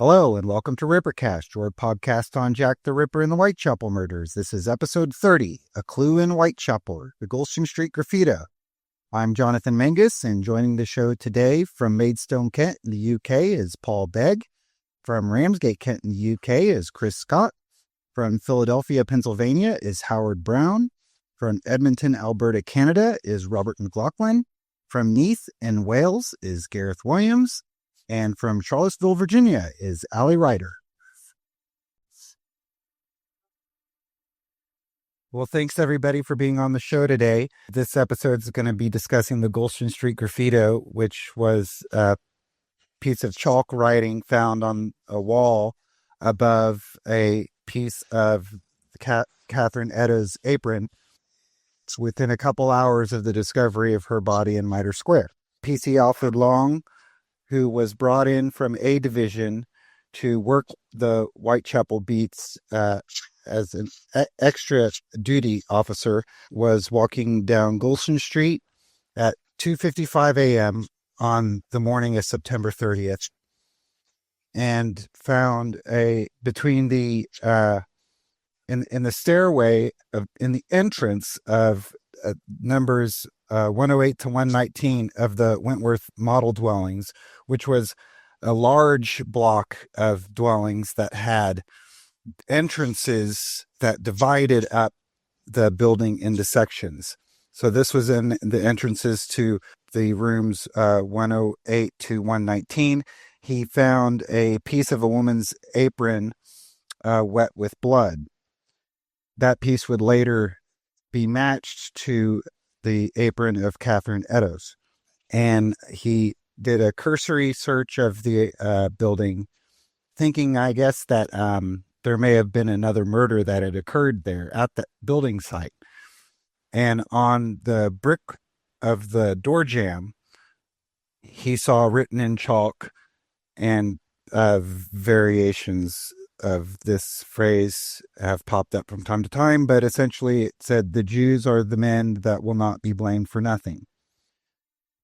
Hello, and welcome to Rippercast, your podcast on Jack the Ripper and the Whitechapel murders. This is episode 30, A Clue in Whitechapel, the Goulston Street Graffito. I'm Jonathan Menges, and joining the show today from Maidstone, Kent in the UK is Paul Begg. From Ramsgate, Kent in the UK is Chris Scott. From Philadelphia, Pennsylvania is Howard Brown. From Edmonton, Alberta, Canada is Robert McLaughlin. From Neath in Wales is Gareth Williams. And from Charlottesville, Virginia is Ryder. Well, thanks everybody for being on the show today. This episode is going to be discussing the Goulston Street Graffito, which was a piece of chalk writing found on a wall above a piece of Catherine Eddowes' apron. It's within a couple hours of the discovery of her body in Mitre Square. PC Alfred Long, who was brought in from A Division to work the Whitechapel beats as an extra duty officer, was walking down Goulston Street at 2:55 a.m. on the morning of September 30th, and found between the in the stairway in the entrance of numbers 108 to 119 of the Wentworth Model Dwellings, which was a large block of dwellings that had entrances that divided up the building into sections. So this was in the entrances to the rooms 108 to 119. He found a piece of a woman's apron wet with blood. That piece would later be matched to the apron of Catherine Eddowes. And he did a cursory search of the building, thinking, I guess, that there may have been another murder that had occurred there at the building site. And on the brick of the door jamb, he saw written in chalk and variations of this phrase have popped up from time to time, but essentially it said, "The Jews are the men that will not be blamed for nothing."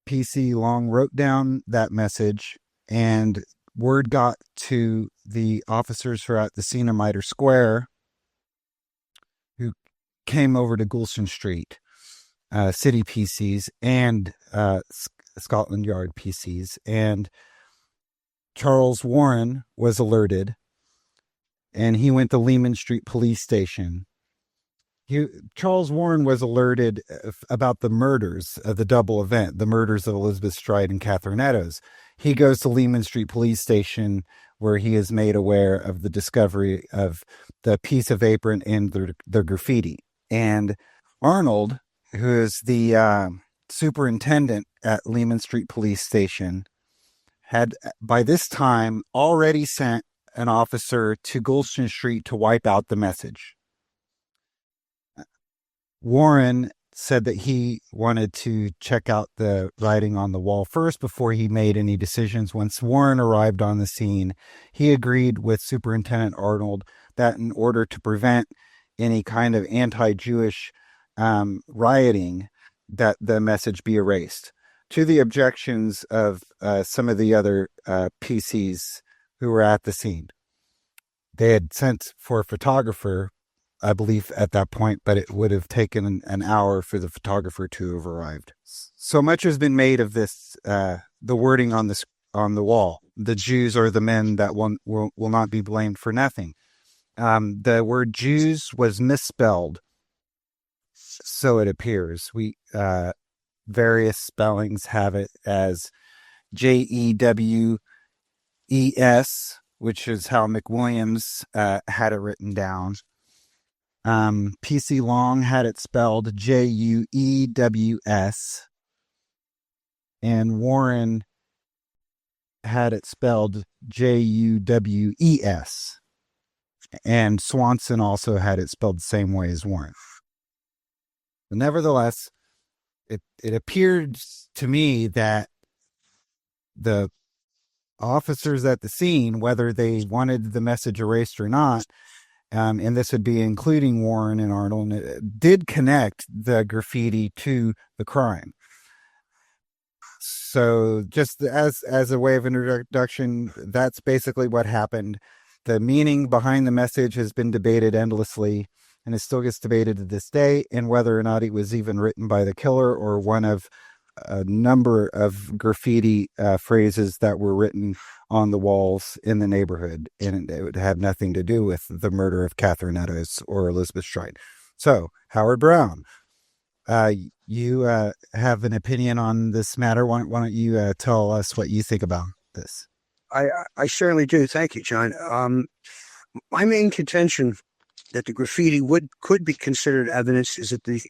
PC Long wrote down that message, and word got to the officers who are at the scene of Mitre Square, who came over to Goulston Street, city PCs and Scotland Yard PCs, and Charles Warren was alerted, and he went to Leman Street Police Station. Charles Warren was alerted about the murders of the double event, the murders of Elizabeth Stride and Catherine Eddowes. He goes to Leman Street Police Station, where he is made aware of the discovery of the piece of apron and the graffiti. And Arnold, who is the superintendent at Leman Street Police Station, had by this time already sent an officer to Goulston Street to wipe out the message. Warren said that he wanted to check out the writing on the wall first before he made any decisions. Once Warren arrived on the scene, he agreed with Superintendent Arnold that in order to prevent any kind of anti-Jewish rioting, that the message be erased, to the objections of some of the other PCs who were at the scene. They had sent for a photographer, I believe, at that point, but it would have taken an hour for the photographer to have arrived. So much has been made of this, the wording on the wall. "The Jews are the men that will not be blamed for nothing." The word Jews was misspelled, so it appears. Various spellings have it as Jewes, which is how McWilliams had it written down. PC Long had it spelled Juews, and Warren had it spelled Juwes, and Swanson also had it spelled the same way as Warren. But nevertheless, it appeared to me that the officers at the scene, whether they wanted the message erased or not, and this would be including Warren and Arnold, did connect the graffiti to the crime. So just as a way of introduction, that's basically what happened. The meaning behind the message has been debated endlessly, and it still gets debated to this day, and whether or not it was even written by the killer or one of a number of graffiti phrases that were written on the walls in the neighborhood, and it would have nothing to do with the murder of Catherine Eddowes or Elizabeth Stride. So, Howard Brown, you have an opinion on this matter. Why don't you tell us what you think about this? I certainly do. Thank you, John. My main contention that the graffiti could be considered evidence is that the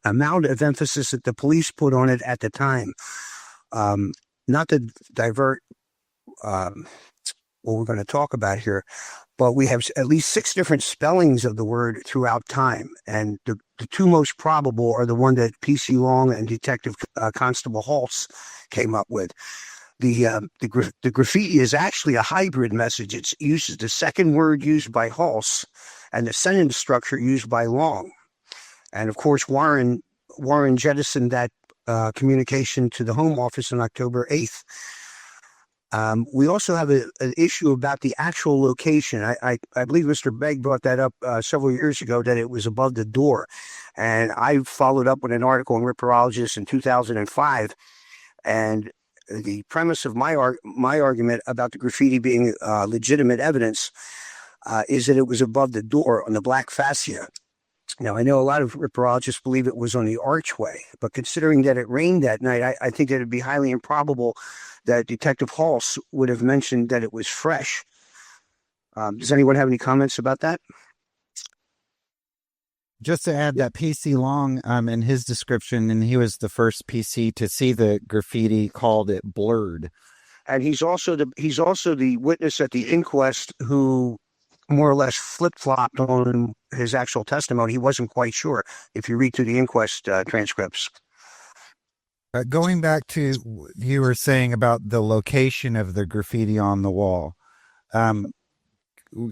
amount of emphasis that the police put on it at the time. Not to divert what we're going to talk about here, but we have at least 6 different spellings of the word throughout time, and the 2 most probable are the one that PC Long and Detective Constable Halse came up with. The graffiti is actually a hybrid message. It uses the second word used by Halse and the sentence structure used by Long. And of course, Warren jettisoned that communication to the Home Office on October 8th. We also have an issue about the actual location. I believe Mr. Begg brought that up several years ago, that it was above the door. And I followed up with an article in Ripperologist in 2005. And the premise of my argument about the graffiti being legitimate evidence is that it was above the door on the black fascia. Now, I know a lot of ripperologists believe it was on the archway, but considering that it rained that night, I think that it'd be highly improbable that Detective Halse would have mentioned that it was fresh. Does anyone have any comments about that? Just to add that PC Long, in his description, and he was the first PC to see the graffiti, called it blurred. And he's also the witness at the inquest who more or less flip-flopped on his actual testimony. He wasn't quite sure, if you read through the inquest transcripts. Going back to you were saying about the location of the graffiti on the wall,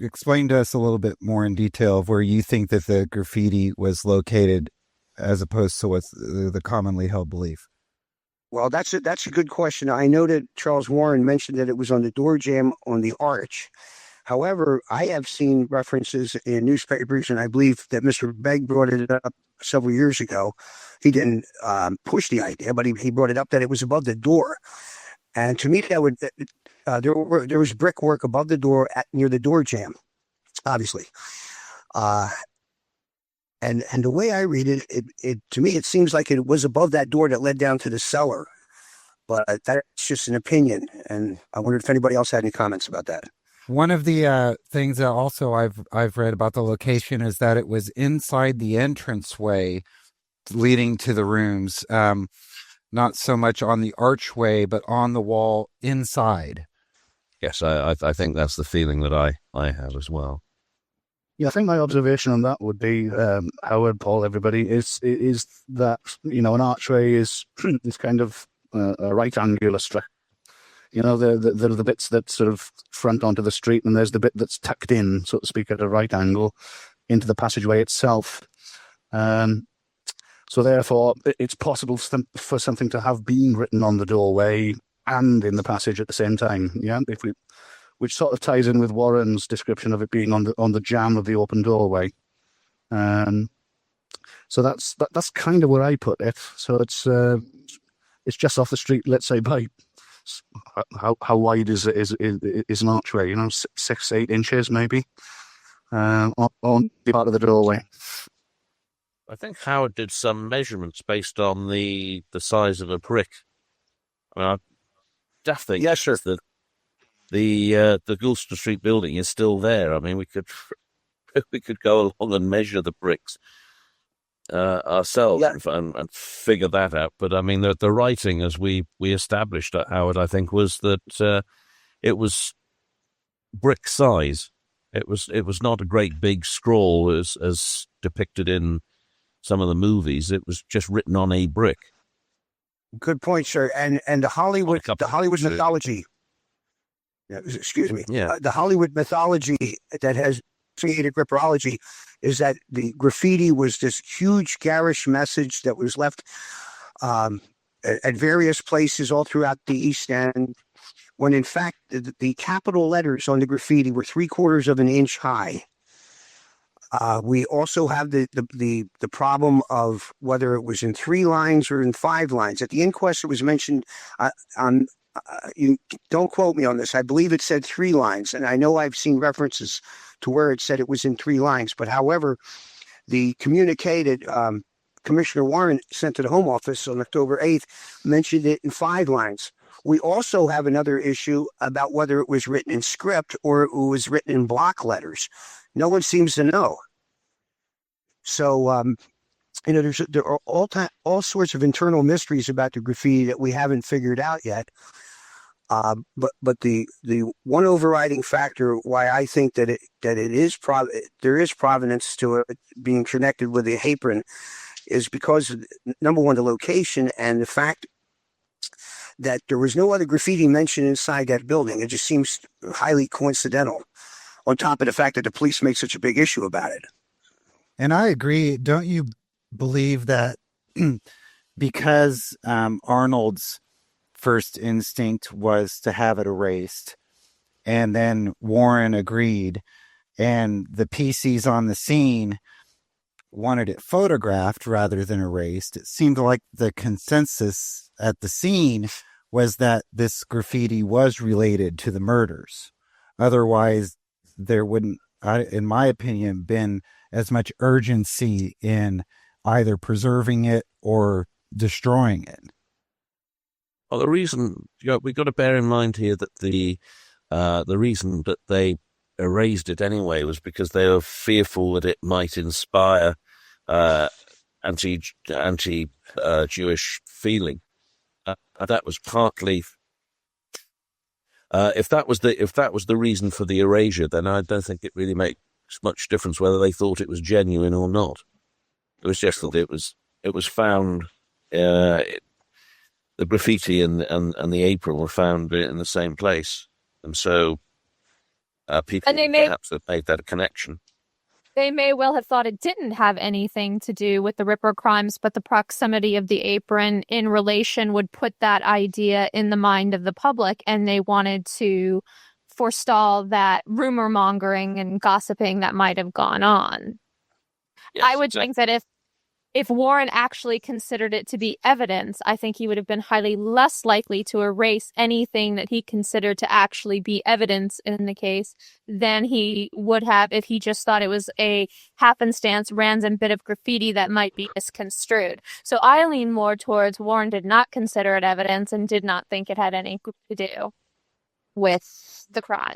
explain to us a little bit more in detail of where you think that the graffiti was located as opposed to what's the commonly held belief. Well, that's a good question. I know that Charles Warren mentioned that it was on the door jamb on the arch. However, I have seen references in newspapers, and I believe that Mr. Begg brought it up several years ago. He didn't push the idea, but he brought it up that it was above the door. And to me, that would there was brickwork above the door near the door jamb, obviously. And the way I read it to me, it seems like it was above that door that led down to the cellar. But that's just an opinion, and I wondered if anybody else had any comments about that. One of the things that also I've read about the location is that it was inside the entranceway leading to the rooms, not so much on the archway, but on the wall inside. Yes, I think that's the feeling that I have as well. Yeah, I think my observation on that would be, Howard, Paul, everybody, is that, an archway is kind of a right angular structure. There are the bits that sort of front onto the street, and there's the bit that's tucked in, so to speak, at a right angle into the passageway itself. So therefore, it's possible for something to have been written on the doorway and in the passage at the same time. Yeah, which sort of ties in with Warren's description of it being on the jamb of the open doorway. So that's kind of where I put it. So it's just off the street, let's say, by how wide is an archway? 6-8 inches maybe on the part of the doorway. I think Howard did some measurements based on the size of a brick. I mean, I definitely yes, sir. That the Goulston Street building is still there. I mean, we could go along and measure the bricks ourselves and figure that out. But I mean, the writing, as we established at Howard, I think, was that it was brick size. It was not a great big scroll as depicted in some of the movies. It was just written on a brick. Good point, sir. And the Hollywood mythology. Excuse me. Yeah. The Hollywood mythology that has created ripperology is that the graffiti was this huge garish message that was left at various places all throughout the East End, when in fact the capital letters on the graffiti were 3/4 of an inch high. We also have the problem of whether it was in 3 lines or in 5 lines. At the inquest, it was mentioned you don't quote me on this. I believe it said 3 lines, and I know I've seen references to where it said it was in 3 lines. But however, the communicated Commissioner Warren sent to the Home Office on October 8th mentioned it in 5 lines. We also have another issue about whether it was written in script or it was written in block letters. No one seems to know. So, there are all sorts of internal mysteries about the graffiti that we haven't figured out yet. But the one overriding factor why I think that there is provenance to it being connected with the apron is because, number one, the location, and the fact that there was no other graffiti mentioned inside that building. It just seems highly coincidental, on top of the fact that the police make such a big issue about it. And I agree. Don't you believe that because Arnold's first instinct was to have it erased, and then Warren agreed, and the PCs on the scene wanted it photographed rather than erased, it seemed like the consensus at the scene was that this graffiti was related to the murders. Otherwise, there wouldn't, in my opinion, been as much urgency in either preserving it or destroying it. Well, the reason, we've got to bear in mind here that the reason that they erased it anyway was because they were fearful that it might inspire anti-Jewish feeling. That was partly. If that was the reason for the erasure, then I don't think it really makes much difference whether they thought it was genuine or not. It was just that it was found. The graffiti and the apron were found in the same place, and so people perhaps have made that connection. They may well have thought it didn't have anything to do with the Ripper crimes, but the proximity of the apron in relation would put that idea in the mind of the public, and they wanted to forestall that rumor mongering and gossiping that might have gone on. Yes, I would think that if Warren actually considered it to be evidence, I think he would have been highly less likely to erase anything that he considered to actually be evidence in the case than he would have if he just thought it was a happenstance, random bit of graffiti that might be misconstrued. So I lean more towards Warren did not consider it evidence and did not think it had anything to do with the crime.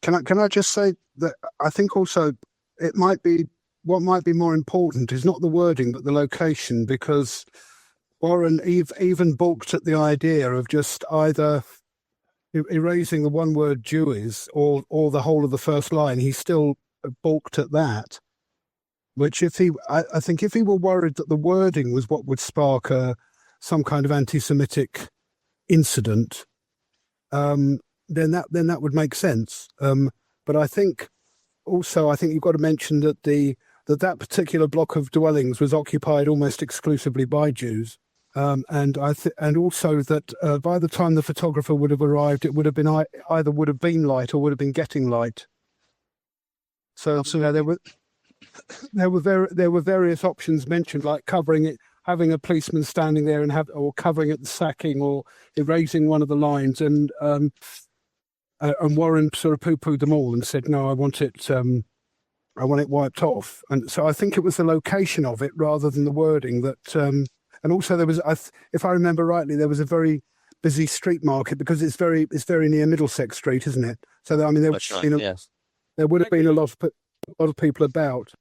Can I just say that I think also it might be, what might be more important is not the wording, but the location, because Warren even balked at the idea of just either erasing the one word Jewish or the whole of the first line. He still balked at that, which I think if he were worried that the wording was what would spark some kind of anti-Semitic incident, then that would make sense. But I think you've got to mention that that particular block of dwellings was occupied almost exclusively by Jews, and also that by the time the photographer would have arrived, it would have been either would have been light or would have been getting light. So there were various options mentioned, like covering it, having a policeman standing there or covering it, the sacking, or erasing one of the lines, and Warren sort of poo-pooed them all and said, "No, I want it wiped off." And so I think it was the location of it rather than the wording that. And also there was, if I remember rightly, there was a very busy street market because it's very near Middlesex Street, isn't it? So there would have been a lot of people about.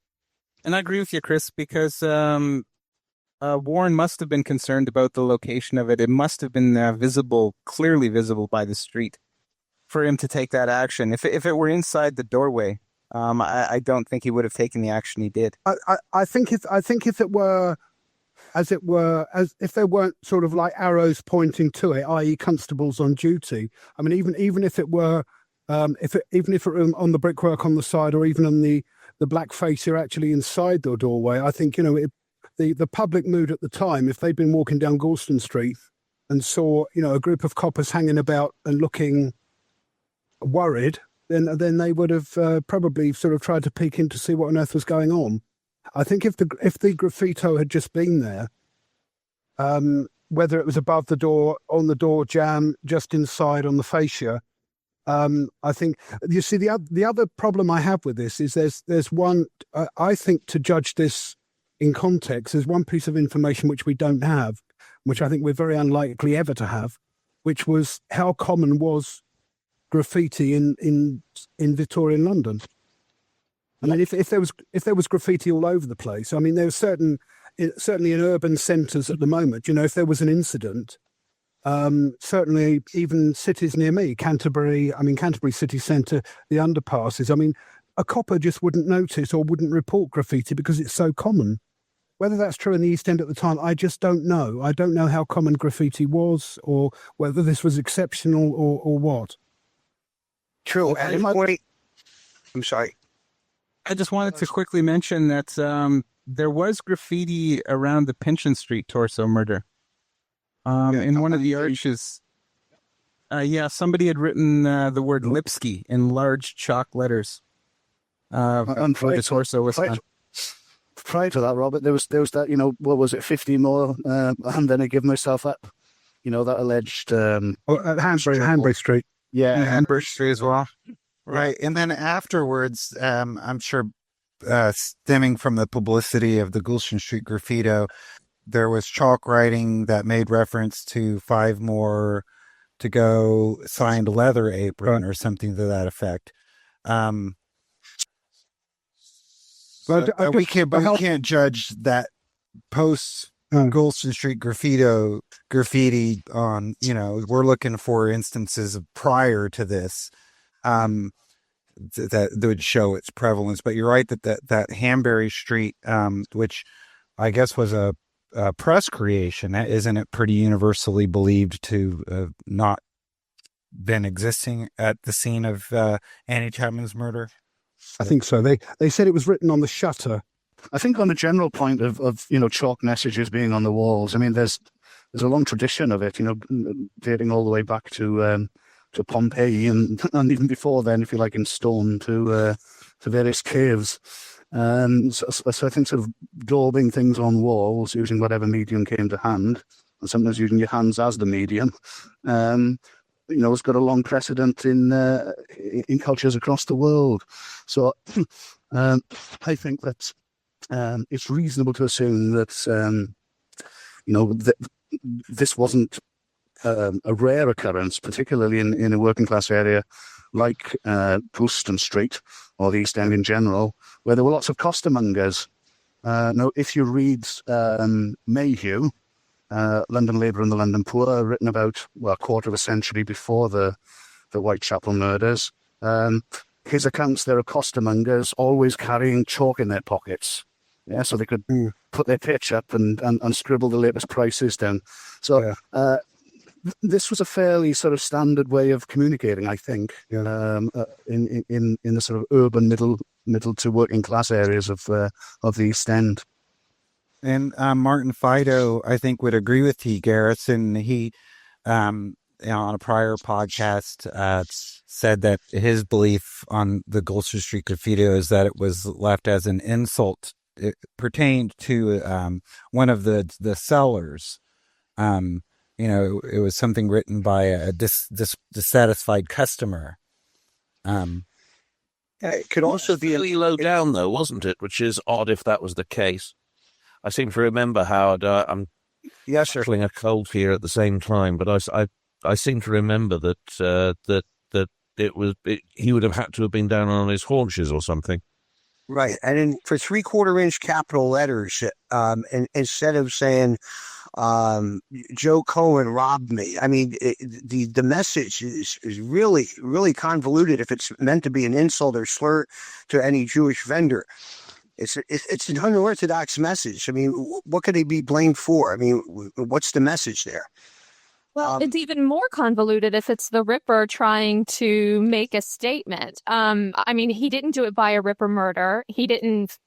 And I agree with you, Chris, because Warren must have been concerned about the location of it. It must have been clearly visible by the street, for him to take that action. If it were inside the doorway, I don't think he would have taken the action he did. I think if it were, as if there weren't sort of like arrows pointing to it, i.e., constables on duty. I mean, even if it were, if it were on the brickwork on the side, or even on the black face, you're actually inside the doorway. I think the public mood at the time, if they'd been walking down Goulston Street and saw, a group of coppers hanging about and looking worried, then they would have probably sort of tried to peek in to see what on earth was going on. I think if the graffito had just been there, whether it was above the door, on the door jamb, just inside on the fascia, I think you see the other problem I have with this is there's one. I think to judge this in context, there's one piece of information which we don't have, which I think we're very unlikely ever to have, which was how common was graffiti in Victorian London. I mean, if there was graffiti all over the place, I mean, there was certainly in urban centres at the moment. If there was an incident, certainly even cities near me, Canterbury city centre, the underpasses. I mean, a copper just wouldn't notice or wouldn't report graffiti because it's so common. Whether that's true in the East End at the time, I just don't know. I don't know how common graffiti was, or whether this was exceptional or what. True. I'm sorry. I just wanted to quickly mention that there was graffiti around the Pinchin Street torso murder. In one of the arches. Somebody had written the word Lipsky in large chalk letters. And the torso was prior to that, Robert, there was that, what was it, 50 more, and then I give myself that, that alleged... Hanbury Street. Yeah, Hanbury Street as well. Right. And then afterwards, I'm sure stemming from the publicity of the Goulston Street graffito, there was chalk writing that made reference to 5 more to go, signed leather apron or something to that effect. We can't judge that post Goulston Street graffiti on, we're looking for instances of prior to this that would show its prevalence. But you're right that Hanbury Street, which I guess was a press creation, isn't it pretty universally believed to not been existing at the scene of Annie Chapman's murder? I think so. They said it was written on the shutter. I think on the general point of chalk messages being on the walls, I mean, there's a long tradition of it, dating all the way back to Pompeii and even before then, if you like, in stone to various caves. So I think sort of daubing things on walls using whatever medium came to hand, and sometimes using your hands as the medium, it's got a long precedent in cultures across the world. So I think that it's reasonable to assume that this wasn't a rare occurrence, particularly in a working class area like Goulston Street or the East End in general, where there were lots of costermongers. Now, if you read Mayhew, London Labour and the London Poor, written about a quarter of a century before the Whitechapel murders, his accounts there are costermongers always carrying chalk in their pockets. Yeah, so they could put their pitch up and scribble the latest prices down. So this was a fairly sort of standard way of communicating, I think, in the sort of urban middle to working class areas of the East End. And Martin Fido, I think, would agree with you, Gareth, and he, on a prior podcast, said that his belief on the Goulston Street graffito is that it was left as an insult. It pertained to one of the sellers. It was something written by a dissatisfied customer. It could also be really low down, though, wasn't it? Which is odd if that was the case. I seem to remember, Howard. I'm feeling a cold here at the same time, but I seem to remember that he would have had to have been down on his haunches or something. Right, and then for 3/4-inch capital letters, and instead of saying Joe Cohen robbed me, I mean the message is really, really convoluted if it's meant to be an insult or slur to any Jewish vendor. It's an unorthodox message. I mean, what could he be blamed for? I mean, what's the message there? Well, it's even more convoluted if it's the Ripper trying to make a statement. I mean, he didn't do it by a Ripper murder. He didn't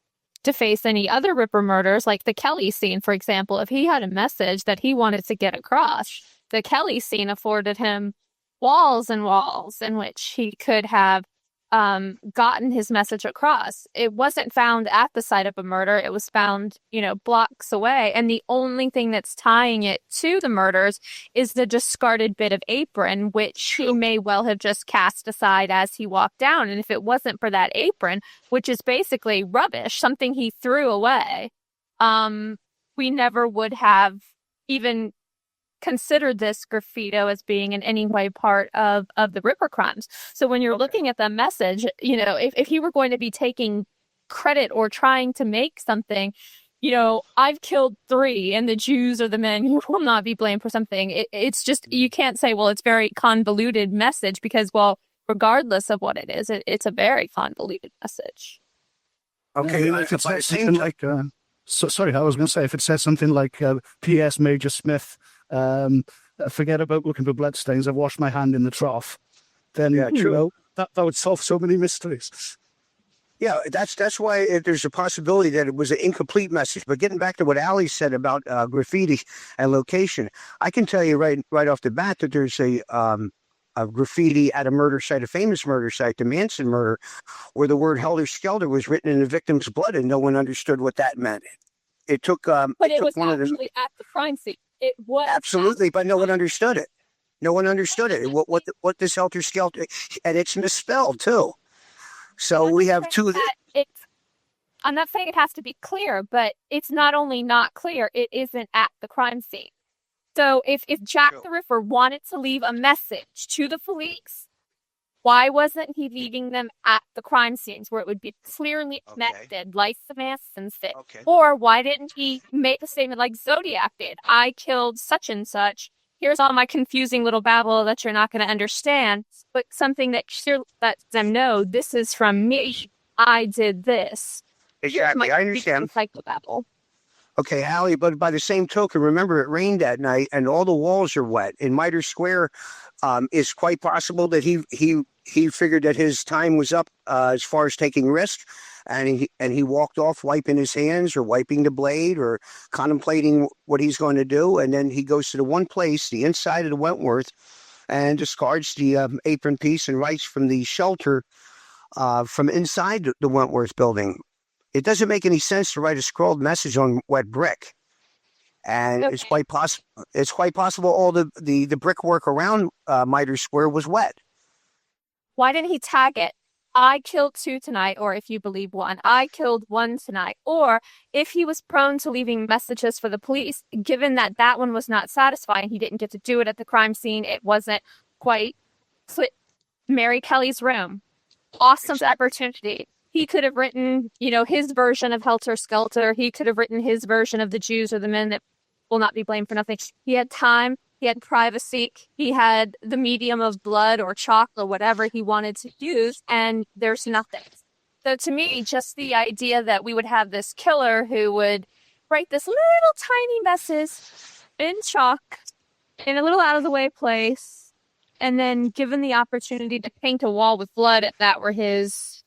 to face any other Ripper murders, like the Kelly scene, for example. If he had a message that he wanted to get across, the Kelly scene afforded him walls and walls in which he could have gotten his message across. It wasn't found at the site of a murder. It was found, blocks away. And the only thing that's tying it to the murders is the discarded bit of apron, which he may well have just cast aside as he walked down. And if it wasn't for that apron, which is basically rubbish, something he threw away, we never would have even considered this Graffito as being in any way part of the Ripper crimes. So when you're looking at the message, if he were going to be taking credit or trying to make something, I've killed 3 and the Jews are the men who will not be blamed for something. It's just, you can't say, well, it's very convoluted message because, well, regardless of what it is, it's a very convoluted message. Okay, if it says something like, sorry, I was going to say, if it says something like, P.S. Major Smith, forget about looking for bloodstains, I've washed my hand in the trough, then that would solve so many mysteries. Yeah, that's why there's a possibility that it was an incomplete message. But getting back to what Ali said about graffiti and location, I can tell you right off the bat that there's a graffiti at a murder site, a famous murder site, the Manson murder, where the word Helter Skelter was written in the victim's blood, and no one understood what that meant. It took, but it was actually at the crime scene. It was absolutely, but no one understood it. No one understood it. What this Helter Skelter, and it's misspelled too. So we have two. I'm not saying it has to be clear, but it's not only not clear, it isn't at the crime scene. So if Jack the Ripper wanted to leave a message to the police, why wasn't he leaving them at the crime scenes where it would be clearly connected, like the Mansons did? Or why didn't he make a statement like Zodiac did? I killed such and such. Here's all my confusing little babble that you're not going to understand, but something that lets them know this is from me. I did this. Exactly, I understand. Psychobabble. Okay, Allie, but by the same token, remember it rained that night and all the walls are wet. In Mitre Square, it's quite possible that he figured that his time was up as far as taking risks, and he walked off wiping his hands or wiping the blade or contemplating what he's going to do, and then he goes to the one place, the inside of the Wentworth, and discards the apron piece and writes from the shelter from inside the Wentworth building. It doesn't make any sense to write a scrawled message on wet brick. And it's quite possible all the brickwork around Mitre Square was wet. Why didn't he tag it? I killed 2 tonight, or if you believe 1, I killed 1 tonight. Or if he was prone to leaving messages for the police, given that one was not satisfying, he didn't get to do it at the crime scene. It wasn't quite Mary Kelly's room. Awesome opportunity. He could have written, his version of Helter Skelter. He could have written his version of the Jews or the men that will not be blamed for nothing. He had time. He had privacy. He had the medium of blood or chalk or whatever he wanted to use, and there's nothing. So to me, just the idea that we would have this killer who would write this little tiny message in chalk in a little out-of-the-way place, and then given the opportunity to paint a wall with blood, if that were his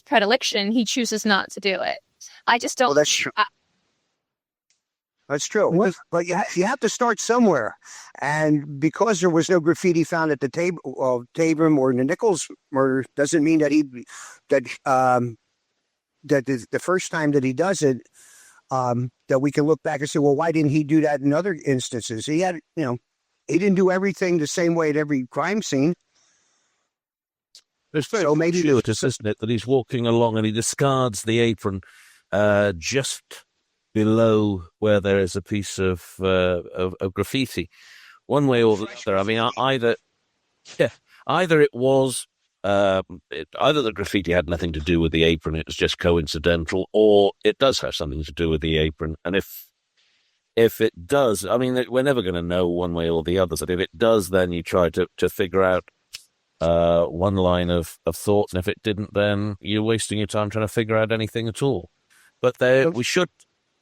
predilection, he chooses not to do it. I just don't. Well, that's true. That's true. But you have to start somewhere. And because there was no graffiti found at the Tabram or the Nichols murder, doesn't mean that that the first time that he does it, that we can look back and say, well, why didn't he do that in other instances? He had, he didn't do everything the same way at every crime scene. It's very fortuitous, isn't it, that he's walking along and he discards the apron just below where there is a piece of graffiti. One way or the other. I mean, either it was either the graffiti had nothing to do with the apron, it was just coincidental, or it does have something to do with the apron. And if it does, I mean, we're never going to know one way or the other. So if it does, then you try to figure out one line of thought, and if it didn't, then you're wasting your time trying to figure out anything at all. But we should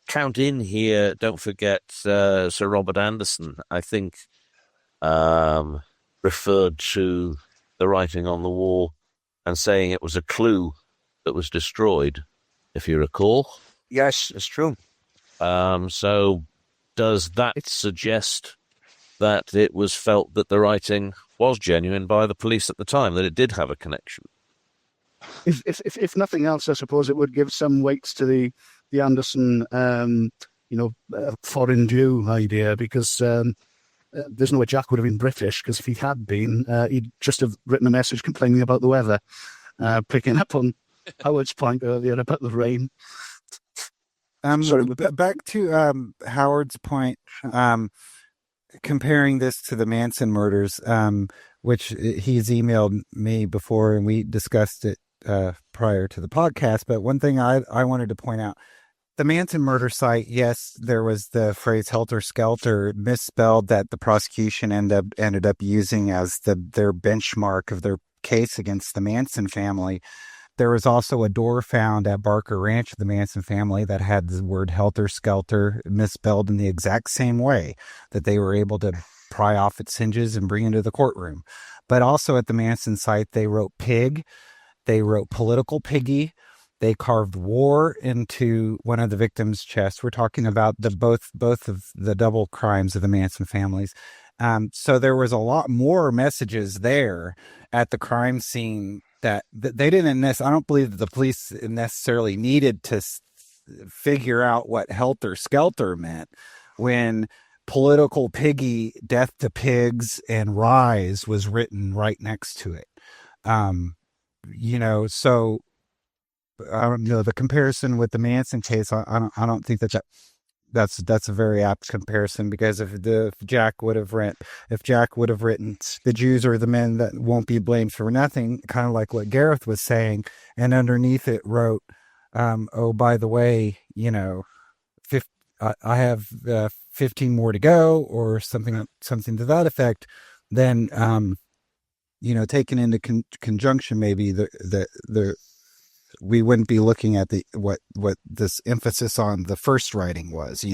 count in here, don't forget, Sir Robert Anderson, I think, referred to the writing on the wall and saying it was a clue that was destroyed, if you recall. Yes, it's true. So does that suggest that it was felt that the writing was genuine by the police at the time, that it did have a connection? If nothing else, I suppose it would give some weight to the Anderson, foreign Jew idea, because there's no way Jack would have been British, because if he had been, he'd just have written a message complaining about the weather, picking up on Howard's point earlier about the rain. Sorry, back to Howard's point, comparing this to the Manson murders, which he's emailed me before, and we discussed it prior to the podcast. But one thing I wanted to point out, the Manson murder site, yes, there was the phrase helter-skelter misspelled that the prosecution ended up using as their benchmark of their case against the Manson family. There was also a door found at Barker Ranch of the Manson family that had the word helter-skelter misspelled in the exact same way that they were able to pry off its hinges and bring into the courtroom. But also at the Manson site, they wrote pig, they wrote political piggy, they carved war into one of the victims' chests. We're talking about both of the double crimes of the Manson families. So there was a lot more messages there at the crime scene that they didn't I don't believe that the police necessarily needed to figure out what helter skelter meant when political piggy, death to pigs, and rise was written right next to it. So I don't know, the comparison with the Manson case. I don't think that's a very apt comparison, because if Jack would have written the Jews are the men that won't be blamed for nothing, kind of like what Gareth was saying, and underneath it wrote, oh, by the way, I have 15 more to go, or something to that effect, then taken into conjunction, maybe the we wouldn't be looking at what this emphasis on the first writing was,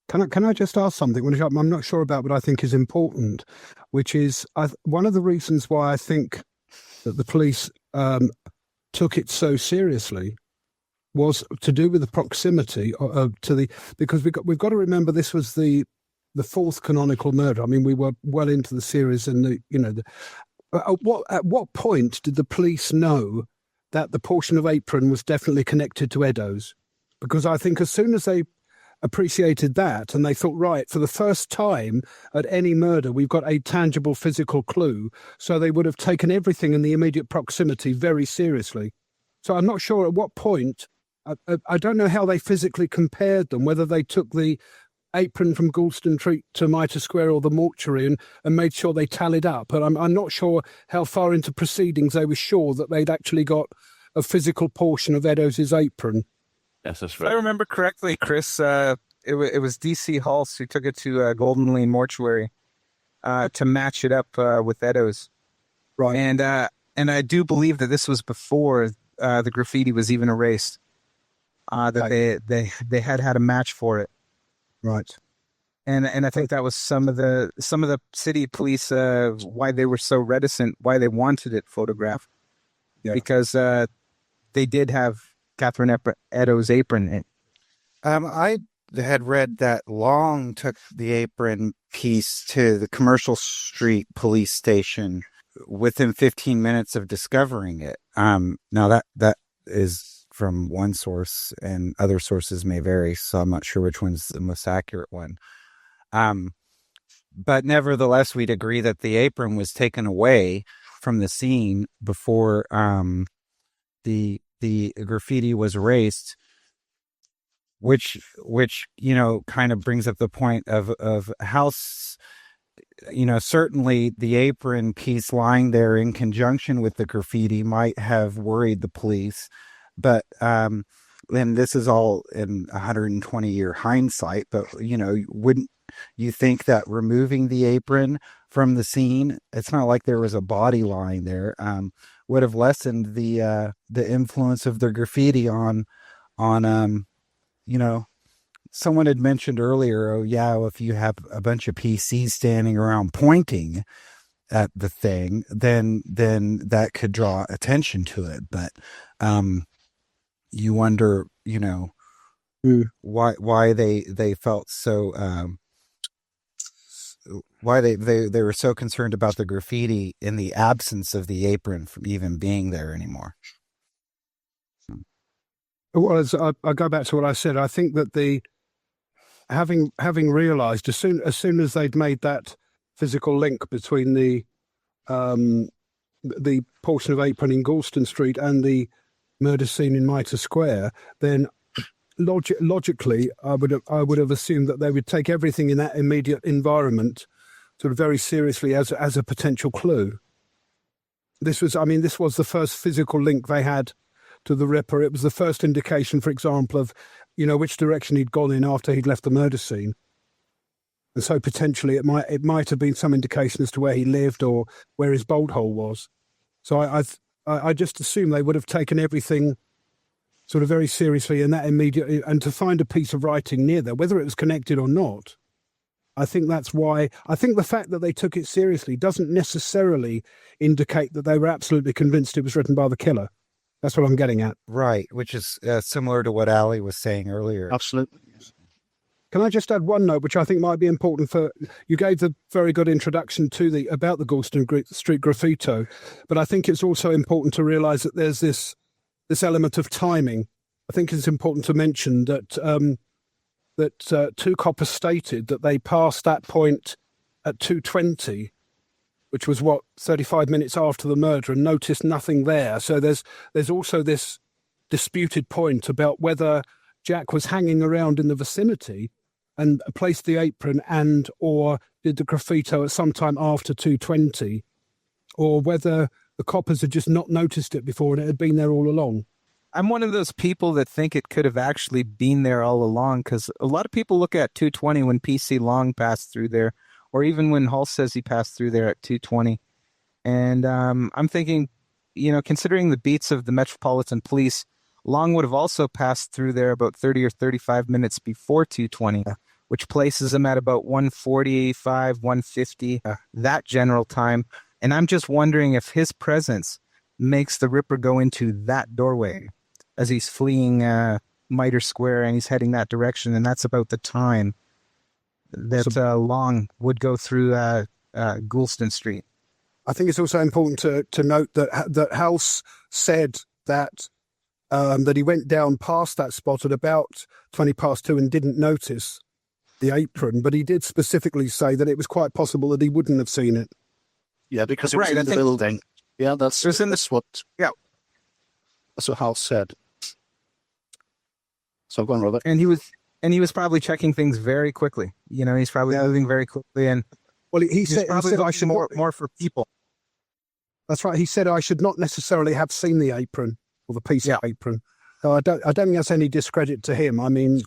Can I just ask something, which I'm not sure about, but I think is important, which is one of the reasons why I think that the police took it so seriously was to do with the proximity because we've got to remember this was the fourth canonical murder. I mean, we were well into the series, and at what point did the police know that the portion of apron was definitely connected to Eddowes? Because I think as soon as they appreciated that, and they thought, right, for the first time at any murder, we've got a tangible physical clue, so they would have taken everything in the immediate proximity very seriously. So I'm not sure at what point, I don't know how they physically compared them, whether they took the apron from Goulston Street to Mitre Square or the mortuary and made sure they tallied up. But I'm not sure how far into proceedings they were sure that they'd actually got a physical portion of Eddowes' apron. Yes, that's If right. I remember correctly, Chris, it was DC Hulse who took it to Golden Lane Mortuary to match it up with Eddowes. Right. And I do believe that this was before the graffiti was even erased. That they had a match for it. Right. And I think that was some of the city police why they were so reticent, why they wanted it photographed. Yeah. Because they did have Catherine Eddowes' apron in. I had read that Long took the apron piece to the Commercial Street police station within 15 minutes of discovering it. Now that is from one source, and other sources may vary, so I'm not sure which one's the most accurate one. But nevertheless, we'd agree that the apron was taken away from the scene before the graffiti was erased, which kind of brings up the point of how certainly the apron piece lying there in conjunction with the graffiti might have worried the police. But, and this is all in 120-year hindsight, but, wouldn't you think that removing the apron from the scene, it's not like there was a body lying there, would have lessened the influence of the graffiti on someone had mentioned earlier, if you have a bunch of PCs standing around pointing, at the thing, then that could draw attention to it. But you wonder, why they felt so why they were so concerned about the graffiti in the absence of the apron from even being there anymore. Well, as I go back to what I said, I think that having realised as soon as they'd made that physical link between the portion of apron in Goulston Street and the murder scene in Mitre Square, then logically, I would have assumed that they would take everything in that immediate environment sort of very seriously as a potential clue. This was the first physical link they had to the Ripper. It was the first indication, for example, of which direction he'd gone in after he'd left the murder scene, and so potentially it might have been some indication as to where he lived or where his bolt hole was. So I just assume they would have taken everything sort of very seriously in that immediate, and to find a piece of writing near there, whether it was connected or not. I think that's why. I think the fact that they took it seriously doesn't necessarily indicate that they were absolutely convinced it was written by the killer. That's what I'm getting at. Right, which is similar to what Ali was saying earlier. Absolutely. Can I just add one note, which I think might be important for you? Gave the very good introduction to about the Goulston Street Graffito, but I think it's also important to realise that there's this element of timing. I think it's important to mention that two coppers stated that they passed that point at 2:20, which was 35 minutes after the murder, and noticed nothing there. So there's also this disputed point about whether Jack was hanging around in the vicinity and placed the apron or did the graffito at some time after 2:20, or whether the coppers had just not noticed it before and it had been there all along. I'm one of those people that think it could have actually been there all along, because a lot of people look at 2:20 when PC Long passed through there, or even when Hull says he passed through there at 2:20. And I'm thinking, considering the beats of the Metropolitan Police, Long would have also passed through there about 30 or 35 minutes before 2:20, which places him at about 1:45, 1:50, that general time. And I'm just wondering if his presence makes the Ripper go into that doorway as he's fleeing Mitre Square and he's heading that direction. And that's about the time that Long would go through Goulston Street. I think it's also important to note that House said that he went down past that spot at about 2:20 and didn't notice the apron, but he did specifically say that it was quite possible that he wouldn't have seen it. Yeah, because it was in the building. Yeah, that's what House said. So go on, Robert. And he was probably checking things very quickly. He's probably moving very quickly, and he said I should more for people. That's right. He said I should not necessarily have seen the apron or the piece of apron. So I don't think that's any discredit to him. I mean,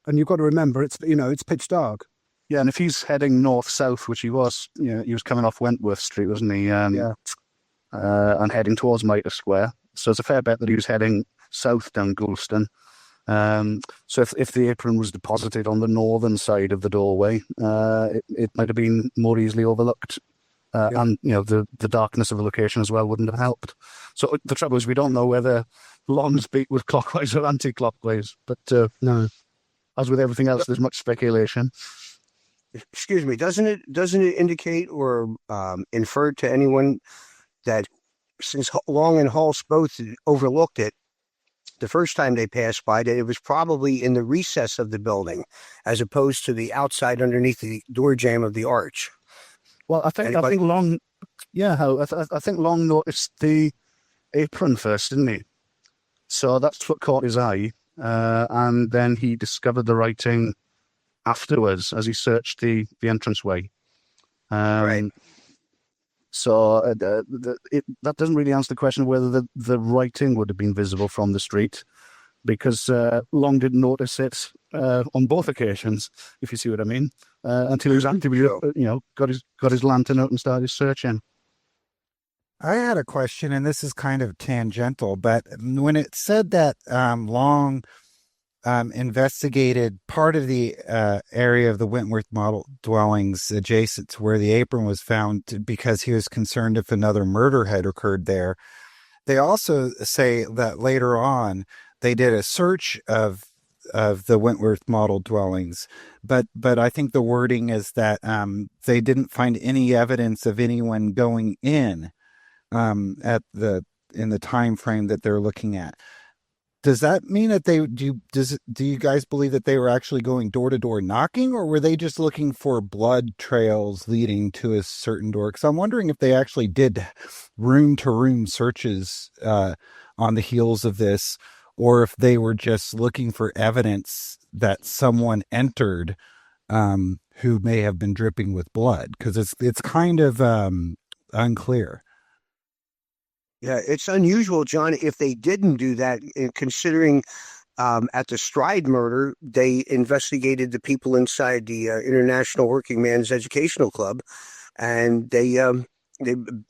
and you've got to remember it's pitch dark. Yeah, and if he's heading north-south, which he was, he was coming off Wentworth Street, wasn't he? And heading towards Mitre Square. So it's a fair bet that he was heading south down Goulston. So if the apron was deposited on the northern side of the doorway, it might have been more easily overlooked. And, the darkness of the location as well wouldn't have helped. So the trouble is we don't know whether Long's beat was clockwise or anti-clockwise. But no, as with everything else, there's much speculation. Excuse me, doesn't it indicate or infer to anyone that since Long and Hull both overlooked it the first time they passed by, that it was probably in the recess of the building as opposed to the outside underneath the door jamb of the arch? Well, I think Long, I think Long noticed the apron first, didn't he? So that's what caught his eye, and then he discovered the writing afterwards as he searched the entranceway. Right. So that doesn't really answer the question of whether the writing would have been visible from the street, because Long didn't notice it on both occasions, if you see what I mean, until he was actively, got his lantern out and started searching. I had a question, and this is kind of tangential, but when it said that Long investigated part of the area of the Wentworth Model Dwellings adjacent to where the apron was found because he was concerned if another murder had occurred there. They also say that later on they did a search of the Wentworth Model Dwellings, but I think the wording is that they didn't find any evidence of anyone going in in the time frame that they're looking at. Does that mean that do you guys believe that they were actually going door to door knocking, or were they just looking for blood trails leading to a certain door? Because I'm wondering if they actually did room to room searches on the heels of this, or if they were just looking for evidence that someone entered who may have been dripping with blood, because it's kind of unclear. Yeah, it's unusual, John, if they didn't do that, considering at the Stride murder, they investigated the people inside the International Working Man's Educational Club, and they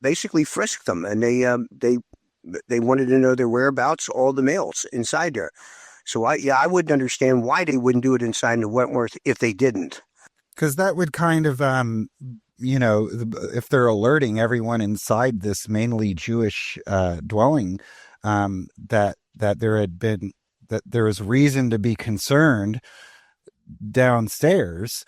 basically frisked them, and they wanted to know their whereabouts, all the males inside there. So I wouldn't understand why they wouldn't do it inside the Wentworth if they didn't. Because that would kind of if they're alerting everyone inside this mainly Jewish dwelling that there was reason to be concerned downstairs,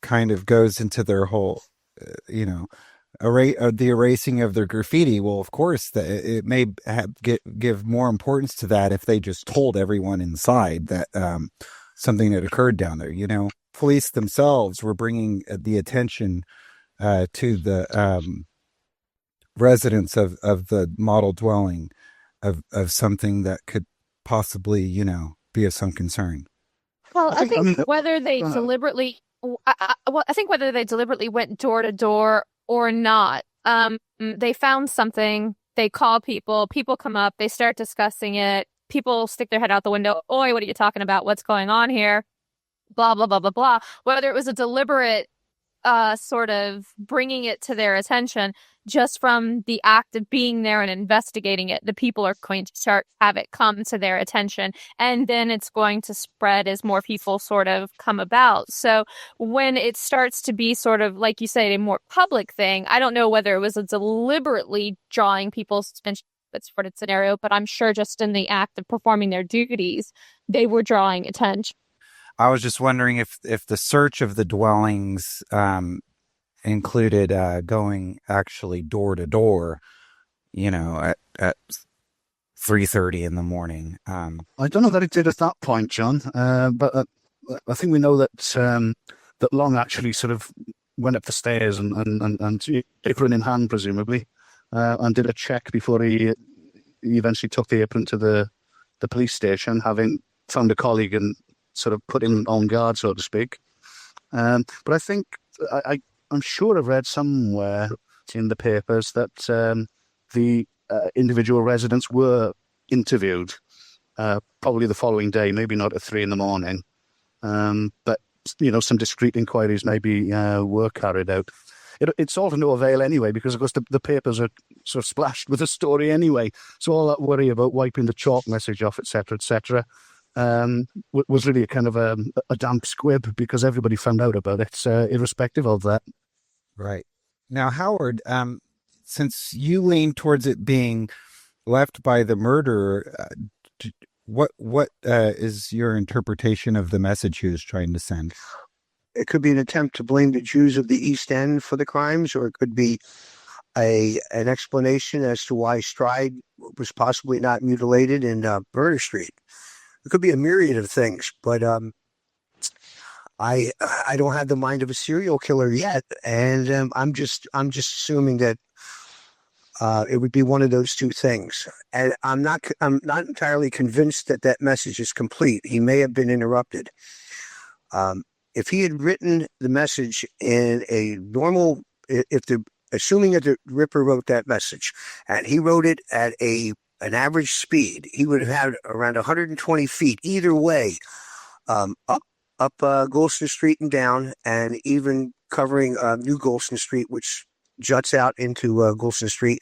kind of goes into their whole, the erasing of their graffiti. Well, of course, it may give more importance to that if they just told everyone inside that something had occurred down there. Police themselves were bringing the attention to the residents of the model dwelling of something that could possibly, be of some concern. Well, I think whether they deliberately went door to door or not, they found something, they call people come up, they start discussing it, people stick their head out the window, oi, what are you talking about, what's going on here, blah, blah, blah, blah, blah. Whether it was a deliberate sort of bringing it to their attention, just from the act of being there and investigating it, the people are going to have it come to their attention, and then it's going to spread as more people sort of come about. So when it starts to be sort of, like you say, a more public thing, I don't know whether it was a deliberately drawing people's attention sort of scenario, but I'm sure just in the act of performing their duties, they were drawing attention. I was just wondering if the search of the dwellings included going actually door to door, at 3:30 in the morning. I don't know that it did at that point, John, but I think we know that that Long actually sort of went up the stairs and apron in hand, presumably, and did a check before he eventually took the apron to the police station, having found a colleague and sort of put him on guard, so to speak. But I think I'm sure I've read somewhere in the papers that the individual residents were interviewed probably the following day, maybe not at 3 a.m, but some discreet inquiries maybe were carried out. It's all to no avail anyway, because of course the papers are sort of splashed with the story anyway. So all that worry about wiping the chalk message off, etc., was really a kind of a damp squib, because everybody found out about it, irrespective of that. Right. Now, Howard, since you lean towards it being left by the murderer, what is your interpretation of the message he was trying to send? It could be an attempt to blame the Jews of the East End for the crimes, or it could be an explanation as to why Stride was possibly not mutilated in Murder Street. It could be a myriad of things, but I don't have the mind of a serial killer yet, and I'm just assuming that it would be one of those two things. And I'm not entirely convinced that message is complete. He may have been interrupted. If he had written the message in a normal, assuming that the Ripper wrote that message, and he wrote it at an average speed, he would have had around 120 feet either way, up Goulston Street and down, and even covering New Goulston Street, which juts out into Goulston Street.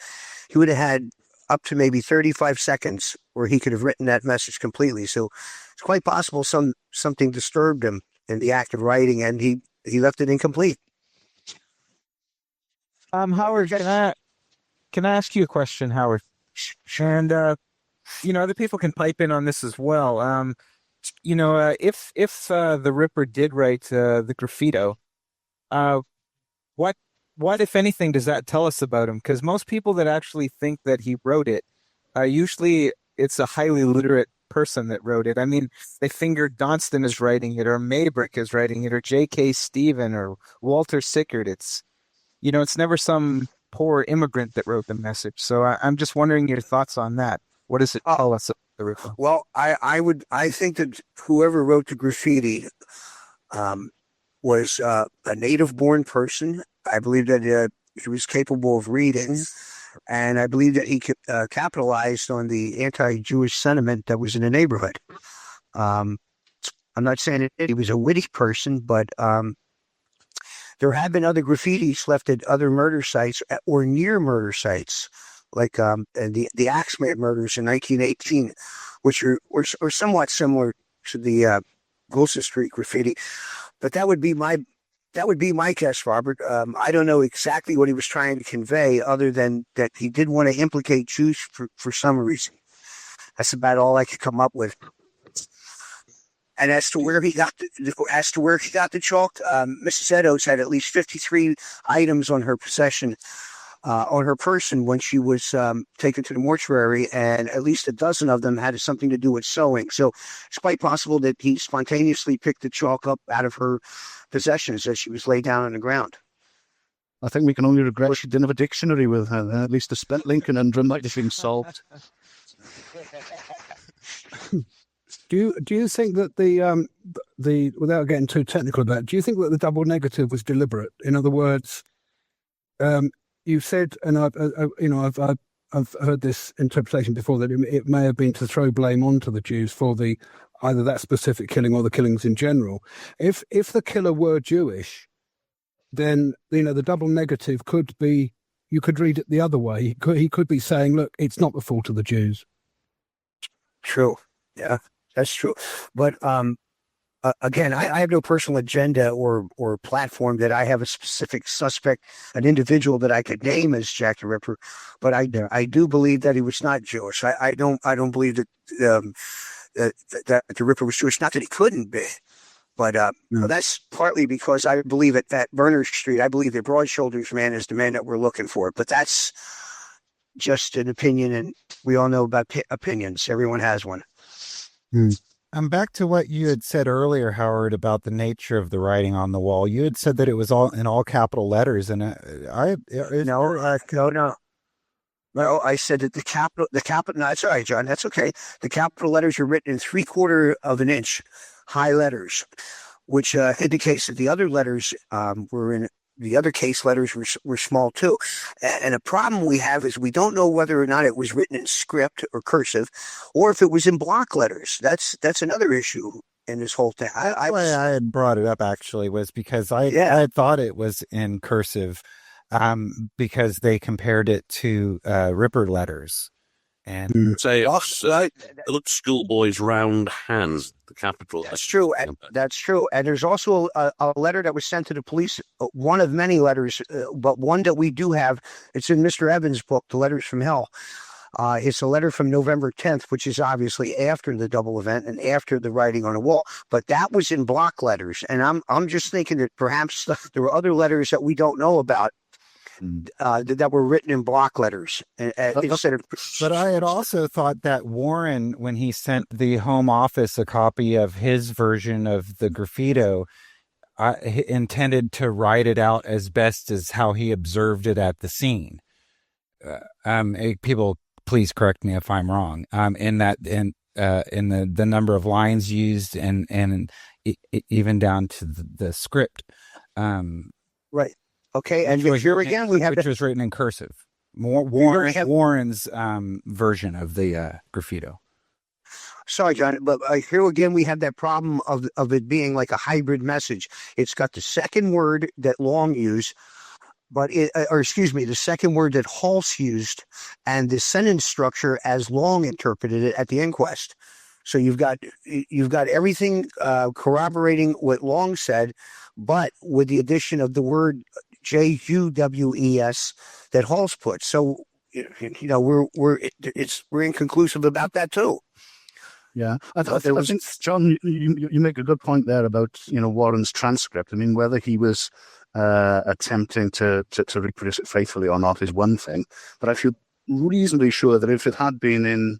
He would have had up to maybe 35 seconds where he could have written that message completely. So it's quite possible something disturbed him in the act of writing, and he left it incomplete. Howard, can I ask you a question, Howard? And other people can pipe in on this as well. If the Ripper did write the Graffito, what if anything does that tell us about him? Because most people that actually think that he wrote it, usually it's a highly literate person that wrote it. I mean, they figure Johnston is writing it, or Maybrick is writing it, or J.K. Stephen, or Walter Sickert. It's never some poor immigrant that wrote the message. So I'm just wondering your thoughts on that. What does it tell us about the Ripper? Well, I think that whoever wrote the graffiti was a native-born person. I believe that he was capable of reading, and I believe that he capitalized on the anti-Jewish sentiment that was in the neighborhood. I'm not saying that he was a witty person, but there have been other graffitis left at other murder sites or near murder sites, like the Axeman murders in 1918, which are somewhat similar to the Goulston Street graffiti. But that would be my guess, Robert. I don't know exactly what he was trying to convey, other than that he did want to implicate Jews for some reason. That's about all I could come up with. And as to where he got the chalk, Mrs. Eddowes had at least 53 items on her possession, on her person when she was taken to the mortuary, and at least a dozen of them had something to do with sewing. So it's quite possible that he spontaneously picked the chalk up out of her possessions as she was laid down on the ground. I think we can only regret she didn't have a dictionary with her. At least the Spent Lincoln conundrum might have been solved. Do you think that the without getting too technical about it, do you think that the double negative was deliberate? In other words, you said, and I've heard this interpretation before, that it may have been to throw blame onto the Jews for either that specific killing or the killings in general. If the killer were Jewish, then the double negative could be, you could read it the other way. He could be saying, look, it's not the fault of the Jews. True. Yeah, that's true. But again, I have no personal agenda or platform that I have a specific suspect, an individual that I could name as Jack the Ripper. But I do believe that he was not Jewish. I don't believe that that the Ripper was Jewish. Not that he couldn't be, but that's partly because I believe at that Berners Street, I believe the broad shoulders man is the man that we're looking for. But that's just an opinion, and we all know about opinions. Everyone has one. Back to what you had said earlier, Howard, about the nature of the writing on the wall. You had said that it was all in all capital letters, and No, I said that the capital. No, that's all right, John. That's okay. The capital letters are written in 3/4 of an inch high letters, which indicates that the other letters were in. The other case letters were small too. And a problem we have is we don't know whether or not it was written in script or cursive, or if it was in block letters. That's another issue in this whole thing. I had brought it up actually was because I had thought it was in cursive, because they compared it to Ripper letters. And say it looks schoolboy's round hands, the capital. That's true. That's true. And there's also a letter that was sent to the police, one of many letters, but one that we do have. It's in Mr. Evans' book, The Letters from Hell. It's a letter from November 10th, which is obviously after the double event and after the writing on the wall. But that was in block letters. And I'm just thinking that perhaps there were other letters that we don't know about that were written in block letters instead of. But I had also thought that Warren, when he sent the Home Office a copy of his version of the Graffito, intended to write it out as best as how he observed it at the scene. People, please correct me if I'm wrong. In the number of lines used and even down to the script. Right. Okay, and here again we have which was written in cursive. Warren's version of the Graffito. Sorry, John, but here again we have that problem of it being like a hybrid message. It's got the second word that Long used, but the second word that Halse used, and the sentence structure as Long interpreted it at the inquest. So you've got everything corroborating what Long said, but with the addition of the word JUWES that Halse put. So we're inconclusive about that too. Yeah, I think, John, you make a good point there about Warren's transcript. I mean, whether he was attempting to reproduce it faithfully or not is one thing, but I feel reasonably sure that if it had been in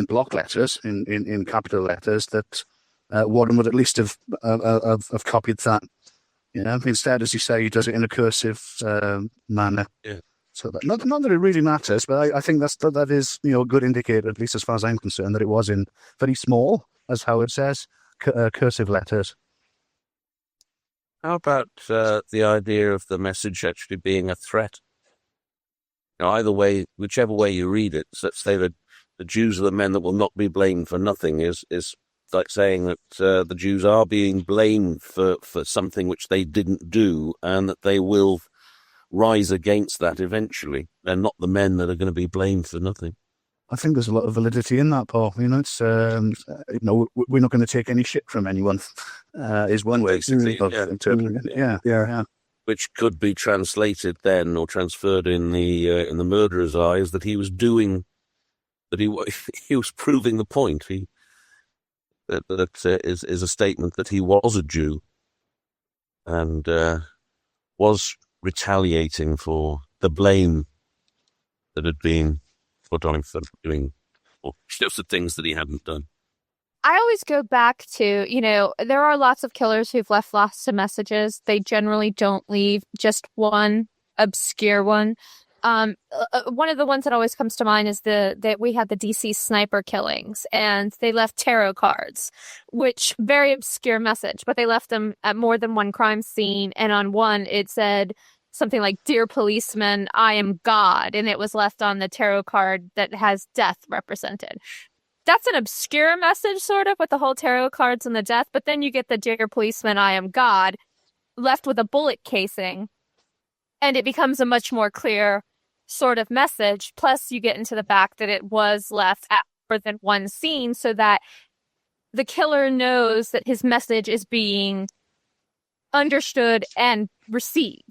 block letters, in capital letters, that Warren would at least have copied that. Instead, as you say, he does it in a cursive manner. Yeah. So that, not that it really matters, but I think that is a good indicator, at least as far as I'm concerned, that it was in very small, as Howard says, cursive letters. How about the idea of the message actually being a threat? Either way, whichever way you read it, say that the Jews are the men that will not be blamed for nothing is like saying that the Jews are being blamed for something which they didn't do, and that they will rise against that eventually. They're not the men that are going to be blamed for nothing. I think there's a lot of validity in that, Paul. It's we're not going to take any shit from anyone. Is one way of interpreting it. Yeah. Which could be translated then, or transferred in the murderer's eyes, that he was doing, that he was proving the point. That is a statement that he was a Jew, and was retaliating for the blame that had been put on him for doing just the things that he hadn't done. I always go back to, there are lots of killers who've left lots of messages. They generally don't leave just one obscure one. One of the ones that always comes to mind is that we had the DC sniper killings, and they left tarot cards, which very obscure message, but they left them at more than one crime scene. And on one, it said something like, "Dear policeman, I am God." And it was left on the tarot card that has death represented. That's an obscure message, sort of, with the whole tarot cards and the death. But then you get the "Dear policeman, I am God" left with a bullet casing. And it becomes a much more clear sort of message. Plus, you get into the fact that it was left at more than one scene, so that the killer knows that his message is being understood and received.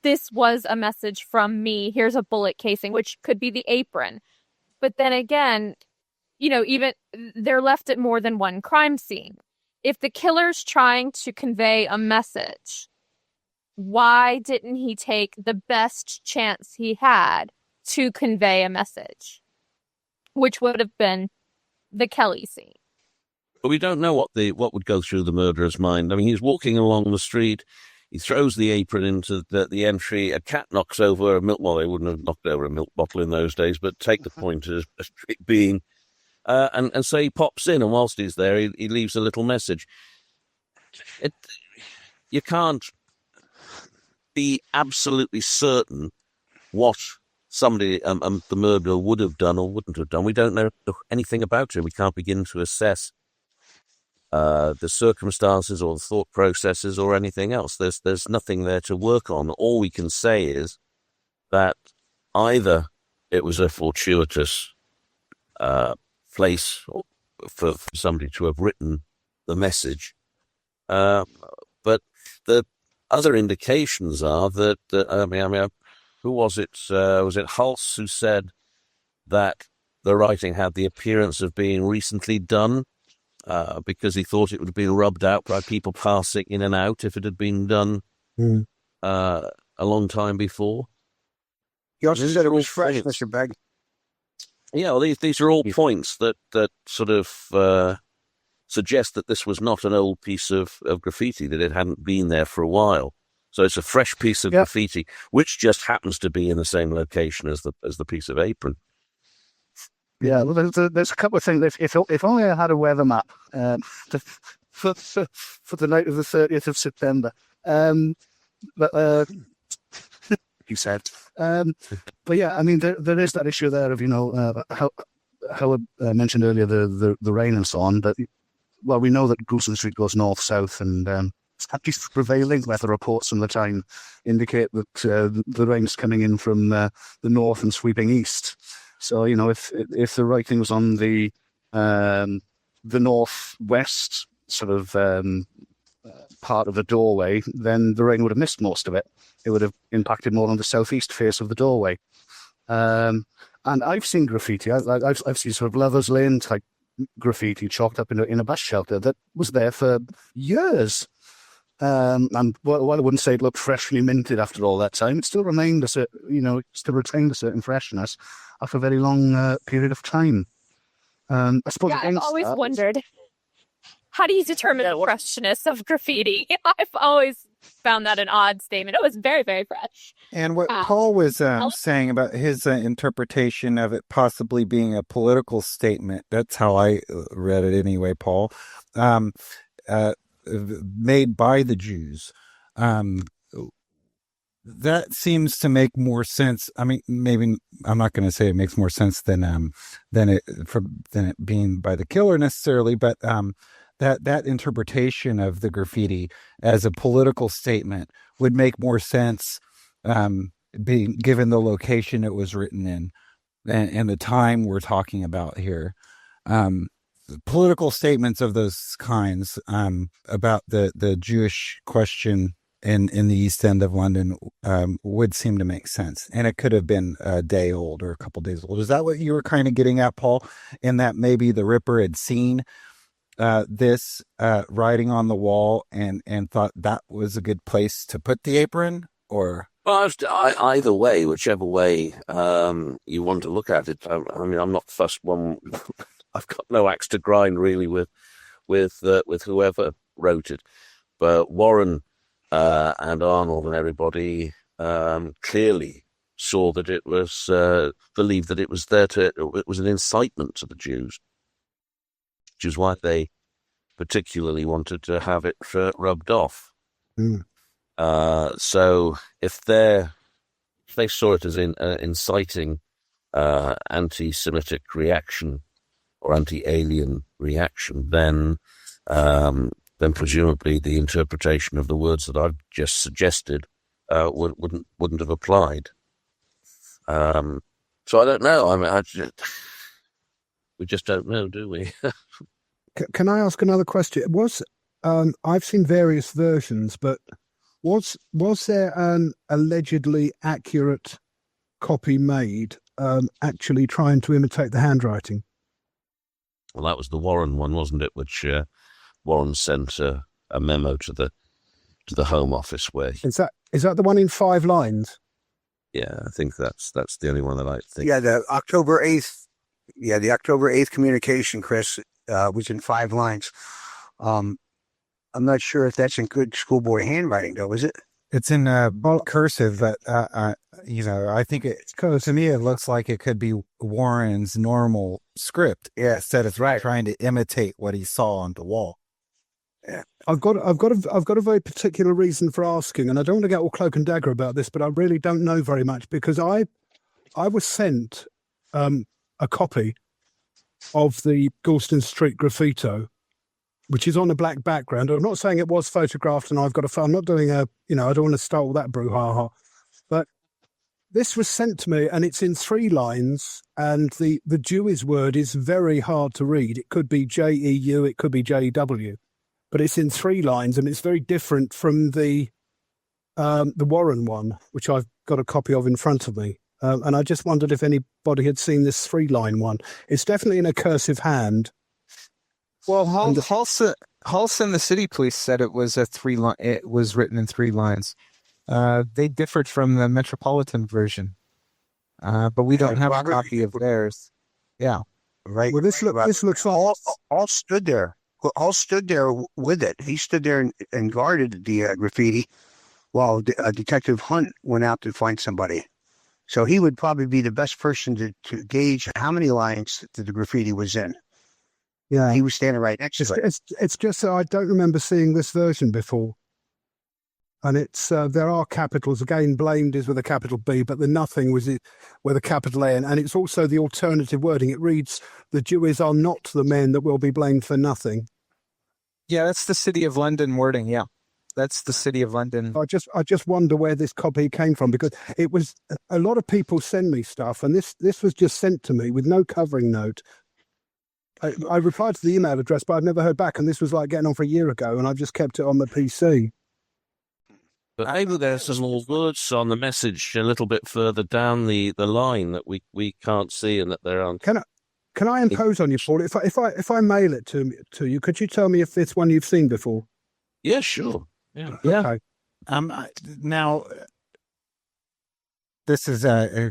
This was a message from me. Here's a bullet casing, which could be the apron. But then again, even they're left at more than one crime scene. If the killer's trying to convey a message, why didn't he take the best chance he had to convey a message, which would have been the Kelly scene? But we don't know what would go through the murderer's mind. I mean, he's walking along the street. He throws the apron into the entry. A cat knocks over a milk. Well, they wouldn't have knocked over a milk bottle in those days, but take the point as it being. And so he pops in, and whilst he's there, he leaves a little message. You can't be absolutely certain what somebody, the murderer, would have done or wouldn't have done. We don't know anything about him. We can't begin to assess the circumstances or the thought processes or anything else. There's nothing there to work on. All we can say is that either it was a fortuitous place for somebody to have written the message, but the other indications are that who was it? Was it Halse who said that the writing had the appearance of being recently done because he thought it would have been rubbed out by people passing in and out if it had been done a long time before? He also said it was fresh, Mr. Begg. Yeah, well, these are all points that sort of suggest that this was not an old piece of graffiti, that it hadn't been there for a while. So it's a fresh piece of graffiti, which just happens to be in the same location as the piece of apron. Yeah, well, there's a couple of things. If only I had a weather map for the night of the 30th of September. But he said. But yeah, I mean, there is that issue there of how I mentioned earlier the rain and so on. But well, we know that Goulston Street goes north, south, and at least the prevailing weather reports from the time indicate that the rain's coming in from the north and sweeping east. So, you know, if the writing was on the northwest sort of part of the doorway, then the rain would have missed most of it. It would have impacted more on the southeast face of the doorway. And I've seen graffiti. I've seen sort of Lovers Lane type graffiti chalked up in a bus shelter that was there for years. And while I wouldn't say it looked freshly minted after all that time, it still remained still retained a certain freshness after a very long period of time. I suppose I've always wondered, how do you determine the freshness of graffiti? I've always found that an odd statement. It was very, very fresh. And what Paul was saying about his interpretation of it possibly being a political statement, that's how I read it anyway, Paul, made by the Jews. That seems to make more sense. I mean, maybe I'm not going to say it makes more sense than it being by the killer necessarily, but that interpretation of the graffiti as a political statement would make more sense, being given the location it was written in and the time we're talking about here. Political statements of those kinds about the Jewish question in the East End of London would seem to make sense. And it could have been a day old or a couple days old. Is that what you were kind of getting at, Paul? In that maybe the Ripper had seen this writing on the wall and thought that was a good place to put the apron? Or either way, whichever way you want to look at it. I mean, I'm not fussed one. I've got no axe to grind really with whoever wrote it, but Warren and Arnold and everybody clearly saw that it was believed that it was it was an incitement to the Jews, which is why they particularly wanted to have it rubbed off. Mm. So if they saw it as inciting anti-Semitic reaction or anti-alien reaction, then presumably the interpretation of the words that I've just suggested wouldn't have applied. So I don't know. I mean, we just don't know, do we? Can I ask another question? I've seen various versions, but was there an allegedly accurate copy made, actually trying to imitate the handwriting? Well, that was the Warren one, wasn't it? Which Warren sent a memo to the Home Office where. Is that the one in 5 lines? Yeah, I think that's the only one that I think. Yeah, the October 8th. Yeah, the October 8th communication, Chris, was in 5 lines. I'm not sure if that's in good schoolboy handwriting, though, is it? it's in cursive, but I think to me it looks like it could be Warren's normal script. Yeah, instead of trying to imitate what he saw on the wall. Yeah, I've got a very particular reason for asking, and I don't want to get all cloak and dagger about this, but I really don't know very much because I was sent a copy of the Goulston Street Graffito, which is on a black background. I'm not saying it was photographed and I've got I'm not doing I don't want to start all that brouhaha, but this was sent to me and it's in 3 lines, and the Jewish word is very hard to read. It could be J-E-U, it could be J-E-W, but it's in 3 lines and it's very different from the Warren one, which I've got a copy of in front of me. And I just wondered if anybody had seen this 3-line one. It's definitely in a cursive hand. Well, Halson, the city police said it was it was written in 3 lines. They differed from the Metropolitan version, but we don't have a copy of theirs. Yeah, right. Well, this looks like all stood there. All stood there with it. He stood there and guarded the graffiti while Detective Hunt went out to find somebody. So he would probably be the best person to gauge how many lines the graffiti was in. Yeah, he was standing right next to it. It's just that I don't remember seeing this version before. And it's there are capitals. Again, blamed is with a capital B, but the nothing was with a capital A. And it's also the alternative wording. It reads, "The Jews are not the men that will be blamed for nothing." Yeah, that's the City of London wording, yeah. That's the City of London. I just wonder where this copy came from, because it was a lot of people send me stuff, and this was just sent to me with no covering note. I replied to the email address, but I've never heard back, and this was like getting on for a year ago, and I've just kept it on my PC. But maybe there's some more words on the message a little bit further down the line that we can't see and that there aren't. Can I impose on you, Paul? If I mail it to you, could you tell me if it's one you've seen before? Yeah, sure. Yeah. Yeah. Now, this is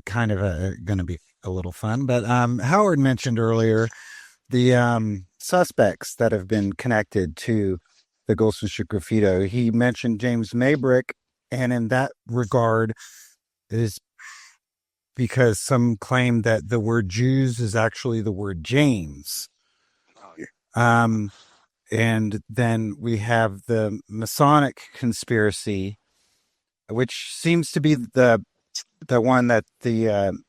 kind of going to be a little fun, but Howard mentioned earlier the suspects that have been connected to the Goulston Street Graffito. He mentioned James Maybrick, and in that regard is because some claim that the word Jews is actually the word James. And then we have the Masonic conspiracy, which seems to be the one that the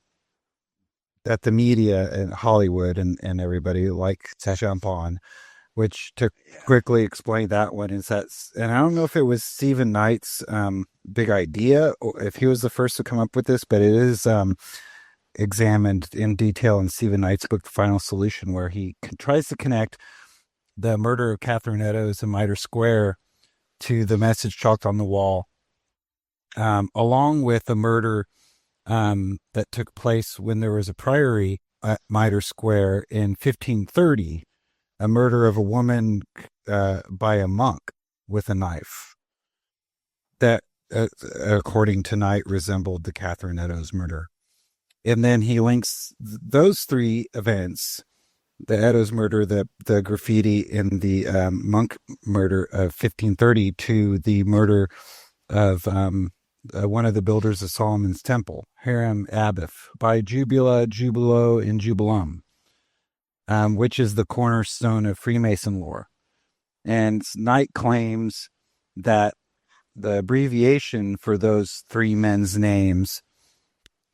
media in Hollywood and everybody like to jump on, which to quickly explain that one is and I don't know if it was Stephen Knight's big idea or if he was the first to come up with this, but it is examined in detail in Stephen Knight's book, The Final Solution, where he tries to connect the murder of Catherine Eddowes in Mitre Square to the message chalked on the wall, along with a murder that took place when there was a priory at Mitre Square in 1530, a murder of a woman by a monk with a knife that, according to Knight, resembled the Catherine Eddowes murder. And then he links those three events, the Eddowes murder, the graffiti, and the monk murder of 1530, to the murder of one of the builders of Solomon's Temple, Hiram Abiff, by Jubilo, and Jubilum, which is the cornerstone of Freemason lore. And Knight claims that the abbreviation for those three men's names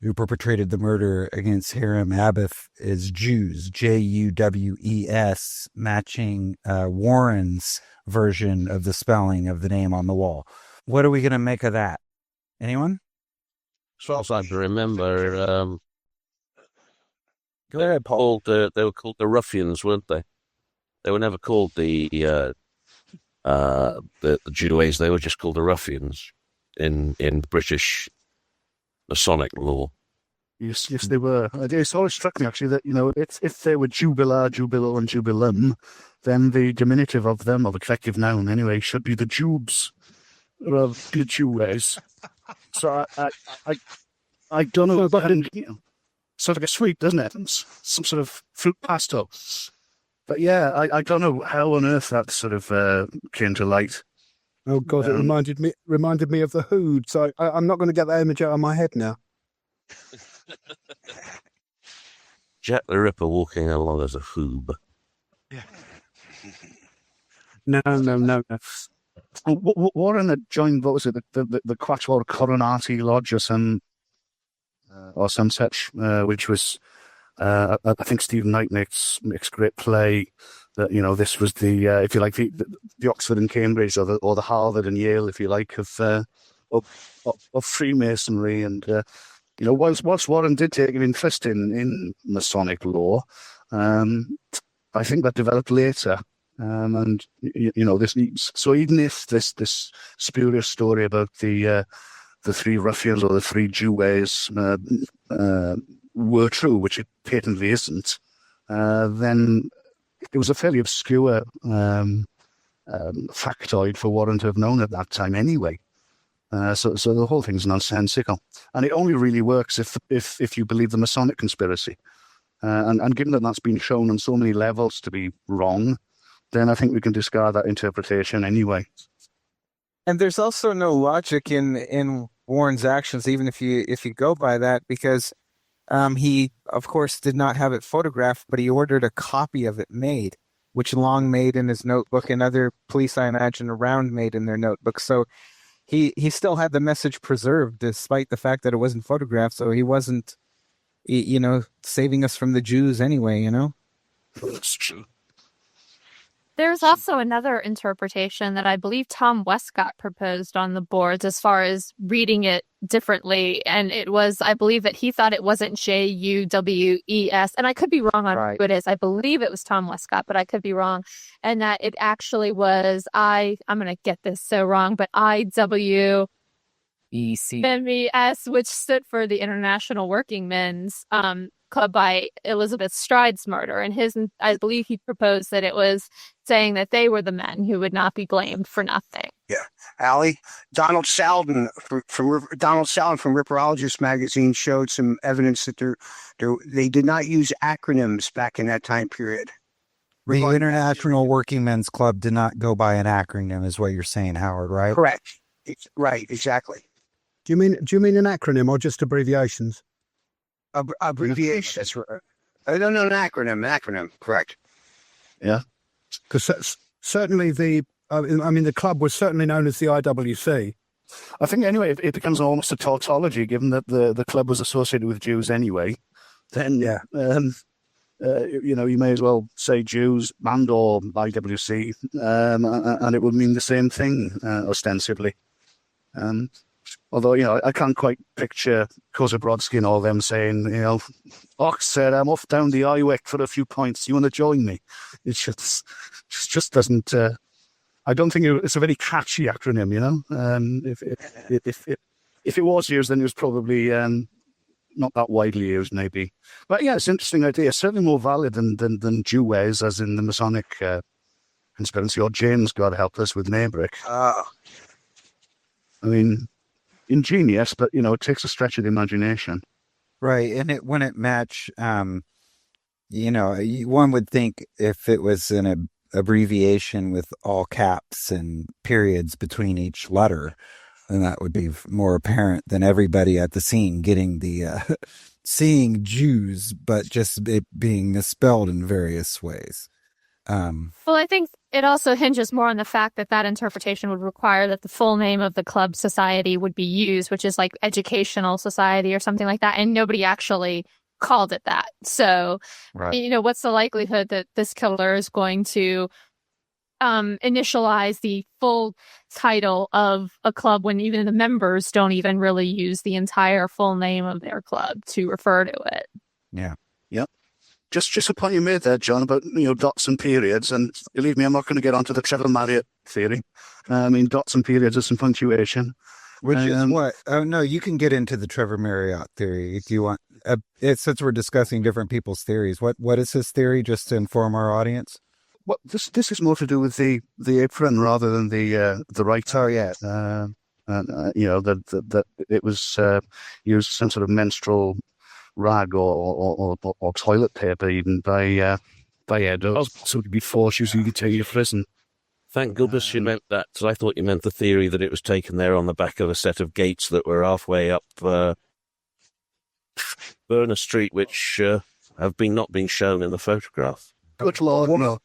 who perpetrated the murder against Hiram Abiff is Jews, Juwes, matching Warren's version of the spelling of the name on the wall. What are we going to make of that? Anyone? As far as I can remember, they were called the Ruffians, weren't they? They were never called the Jewes. They were just called the Ruffians in British Masonic law. Yes, they were. It's always struck me, actually, that, if they were Jubilo, and Jubilum, then the diminutive of them, or the collective noun anyway, should be the Jubes, or the Jewes. So I don't know, but sort of like a sweet, doesn't it? Some sort of fruit pasto. But yeah, I don't know how on earth that sort of came to light. Oh God, it reminded me of the Hood. So I'm not going to get that image out of my head now. Jack the Ripper walking along as a hoob. Yeah. No. Warren had joined, what was it, the Quatuor Coronati Lodge or some such, which was, I think Stephen Knight makes great play that, this was the, if you like, the Oxford and Cambridge, or the Harvard and Yale, if you like, of Freemasonry. And, whilst Warren did take an interest in Masonic law, I think that developed later. And this. So even if this spurious story about the three ruffians or the three Jewes were true, which it patently isn't, then it was a fairly obscure factoid for Warren to have known at that time anyway. So the whole thing's nonsensical, and it only really works if you believe the Masonic conspiracy. And given that that's been shown on so many levels to be wrong, then I think we can discard that interpretation anyway. And there's also no logic in Warren's actions, even if you go by that, because he, of course, did not have it photographed, but he ordered a copy of it made, which Long made in his notebook, and other police, I imagine, around made in their notebook. So he still had the message preserved, despite the fact that it wasn't photographed. So he wasn't, saving us from the Jews anyway, That's true. There's also another interpretation that I believe Tom Westcott proposed on the boards as far as reading it differently. And it was, I believe that he thought it wasn't Juwes. And I could be wrong on who it is. I believe it was Tom Westcott, but I could be wrong. And that it actually was, I'm going to get this so wrong, but IWEC, which stood for the International Working Men's Club by Elizabeth Stride's murder. And I believe he proposed that it was saying that they were the men who would not be blamed for nothing. Yeah. Allie, Donald Salden from Ripperologist magazine showed some evidence that they did not use acronyms back in that time period. The International Working Men's Club did not go by an acronym, is what you're saying, Howard, right? Correct. Right, exactly. Do you mean an acronym or just abbreviations? Abbreviations. No, an acronym. Correct. Yeah. Because certainly the club was certainly known as the IWC. I think anyway, it becomes almost a tautology, given that the club was associated with Jews anyway. Then, you may as well say Jews and or IWC, and it would mean the same thing ostensibly. Although, I can't quite picture Koza Brodsky and all them saying, Ox said, I'm off down the IWEC for a few points. You want to join me? It just doesn't. I don't think it's a very catchy acronym, If it was used, then it was probably not that widely used, maybe. But yeah, it's an interesting idea. Certainly more valid than Juwes, as in the Masonic conspiracy, or James, God help us, with Maybrick. Ingenious, but it takes a stretch of the imagination. Right, and it wouldn't match. One would think if it was an abbreviation with all caps and periods between each letter, then that would be more apparent than everybody at the scene getting the seeing Jews, but just it being misspelled in various ways. Well, I think it also hinges more on the fact that interpretation would require that the full name of the club society would be used, which is like Educational Society or something like that. And nobody actually called it that. So, what's the likelihood that this killer is going to initialize the full title of a club when even the members don't even really use the entire full name of their club to refer to it? Yeah. Yep. Just a point you made there, John, about dots and periods, and believe me, I'm not going to get onto the Trevor Marriott theory. Dots and periods are some punctuation. Which is what? Oh no, you can get into the Trevor Marriott theory if you want. Since we're discussing different people's theories, what is his theory? Just to inform our audience. Well, this is more to do with the apron rather than the right. Oh yeah. That it was used some sort of menstrual rag or toilet paper even by Eddowes, so before she was going to take you to prison. Thank goodness you meant that, because I thought you meant the theory that it was taken there on the back of a set of gates that were halfway up Burner Street, which have not been shown in the photograph. Good Lord, no.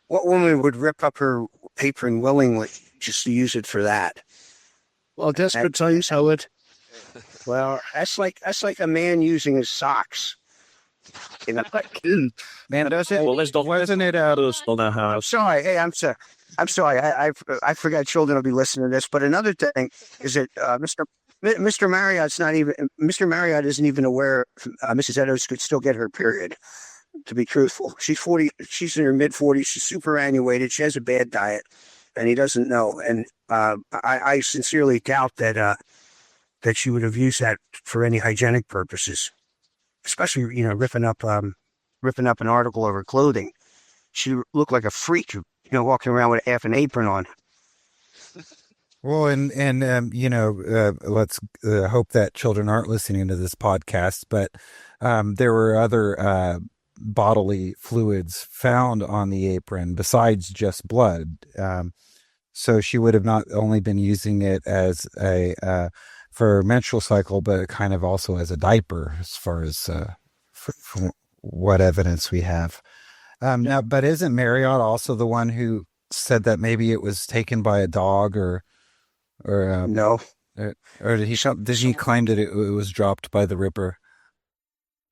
What woman would rip up her apron willingly just to use it for that? Well, desperate times, Howard. Well, that's like a man using his socks. Man, does it? Well, wasn't it out of our house? Sorry, hey, I'm sorry. I forgot children will be listening to this. But another thing is that Mr. Marriott isn't even aware Mrs. Eddowes could still get her period. To be truthful, she's 40. She's in her mid-40s. She's superannuated. She has a bad diet, and he doesn't know. And I sincerely doubt that she would have used that for any hygienic purposes, especially ripping up an article of her clothing. She looked like a freak, walking around with half an apron on. Well, and let's hope that children aren't listening to this podcast, but there were other bodily fluids found on the apron besides just blood. So she would have not only been using it as for a menstrual cycle, but kind of also as a diaper, as far as for what evidence we have. Now, but isn't Marriott also the one who said that maybe it was taken by a dog or no, or did he claim that it was dropped by the Ripper?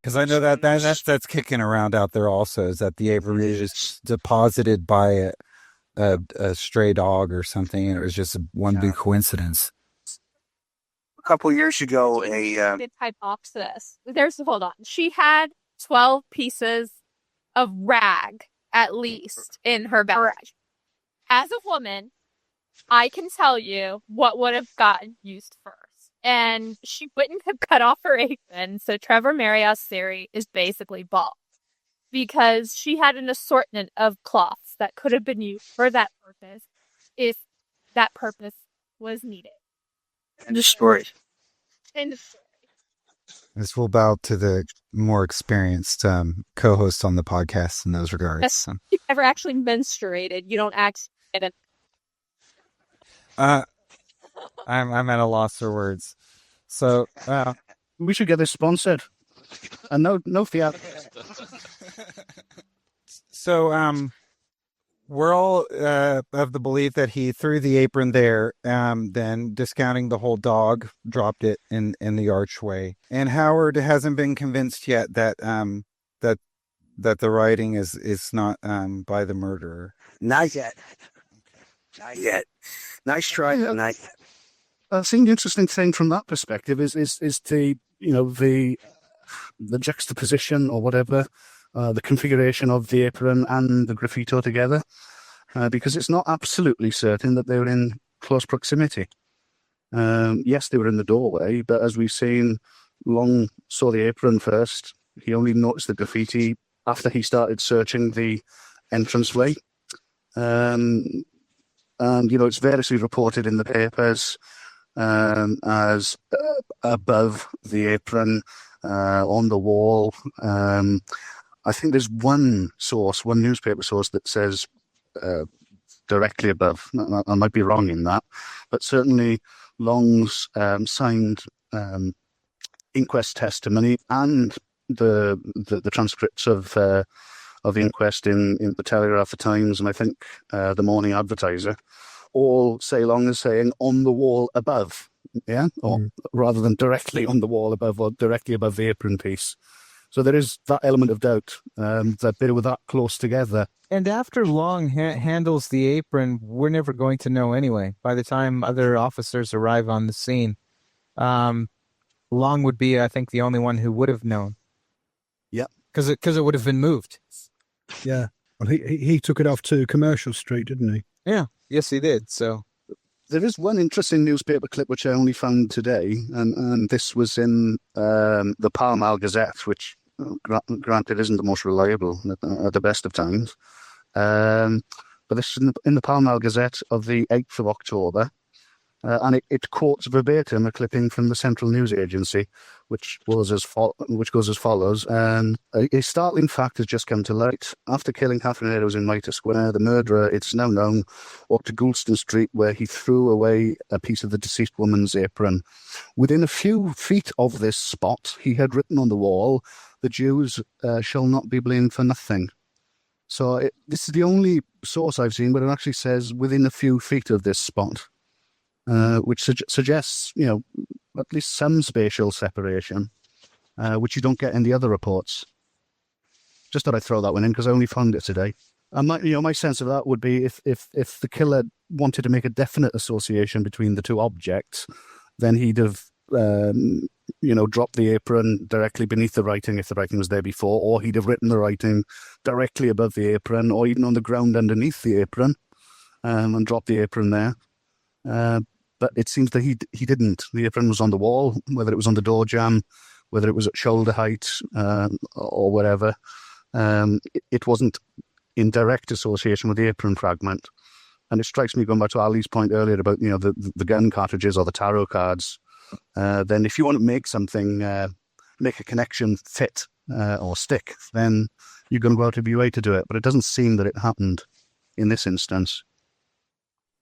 Because I know that's kicking around out there also, is that the apron is just deposited by a stray dog or something. And it was just one big coincidence. A couple years ago, Did hypothesis. Hold on. She had 12 pieces of rag at least in her bag. As a woman, I can tell you what would have gotten used first. And she wouldn't have cut off her apron. So Trevor Marriott's theory is basically bald. Because she had an assortment of cloths that could have been used for that purpose if that purpose was needed. and the story. End of story. This will bow to the more experienced co-host on the podcast in those regards. So. You've ever actually menstruated. You don't actually get it. I'm at a loss for words. So We should get this sponsored. And no fiat. So we're all of the belief that he threw the apron there, then discounting the whole dog, dropped it in the archway. And Howard hasn't been convinced yet that that the writing is not by the murderer. Not yet. Not yet. Nice try tonight. I think the interesting thing from that perspective is the juxtaposition or whatever, the configuration of the apron and the graffito together, because it's not absolutely certain that they were in close proximity. Yes, they were in the doorway, but as we've seen, Long saw the apron first. He only noticed the graffiti after he started searching the entranceway. And, it's variously reported in the papers as above the apron, on the wall. I think there's one newspaper source that says directly above. I might be wrong in that, but certainly Long's signed inquest testimony and the transcripts of the inquest in the Telegraph, the Times, and I think the Morning Advertiser all say Long is saying on the wall above. Yeah, or rather than directly on the wall above or directly above the apron piece. So there is that element of doubt that they were that close together. And after Long handles the apron, we're never going to know anyway. By the time other officers arrive on the scene, Long would be, I think, the only one who would have known. Yeah, because it would have been moved. Yeah. Well, he took it off to Commercial Street, didn't he? Yeah. Yes, he did. So. There is one interesting newspaper clip which I only found today, and this was in the Pall Mall Gazette, which, granted, isn't the most reliable at the best of times. But this is in the Pall Mall Gazette of the 8th of October, and it quotes verbatim a clipping from the Central News Agency, which goes as follows. A startling fact has just come to light. After killing Catherine Eddowes in Mitre Square, the murderer, it's now known, walked to Goulston Street, where he threw away a piece of the deceased woman's apron. Within a few feet of this spot, he had written on the wall, "The Jews shall not be blamed for nothing." So this is the only source I've seen where it actually says within a few feet of this spot. Which suggests, at least some spatial separation, which you don't get in the other reports. Just thought I'd throw that one in because I only found it today. And my sense of that would be if the killer wanted to make a definite association between the two objects, then he'd have, dropped the apron directly beneath the writing if the writing was there before, or he'd have written the writing directly above the apron, or even on the ground underneath the apron, and dropped the apron there. But it seems that he didn't. The apron was on the wall, whether it was on the door jamb, whether it was at shoulder height, or whatever. It wasn't in direct association with the apron fragment. And it strikes me, going back to Ali's point earlier about the gun cartridges or the tarot cards. Then if you want to make something, make a connection fit or stick, then you're going to go out of your way to do it. But it doesn't seem that it happened in this instance.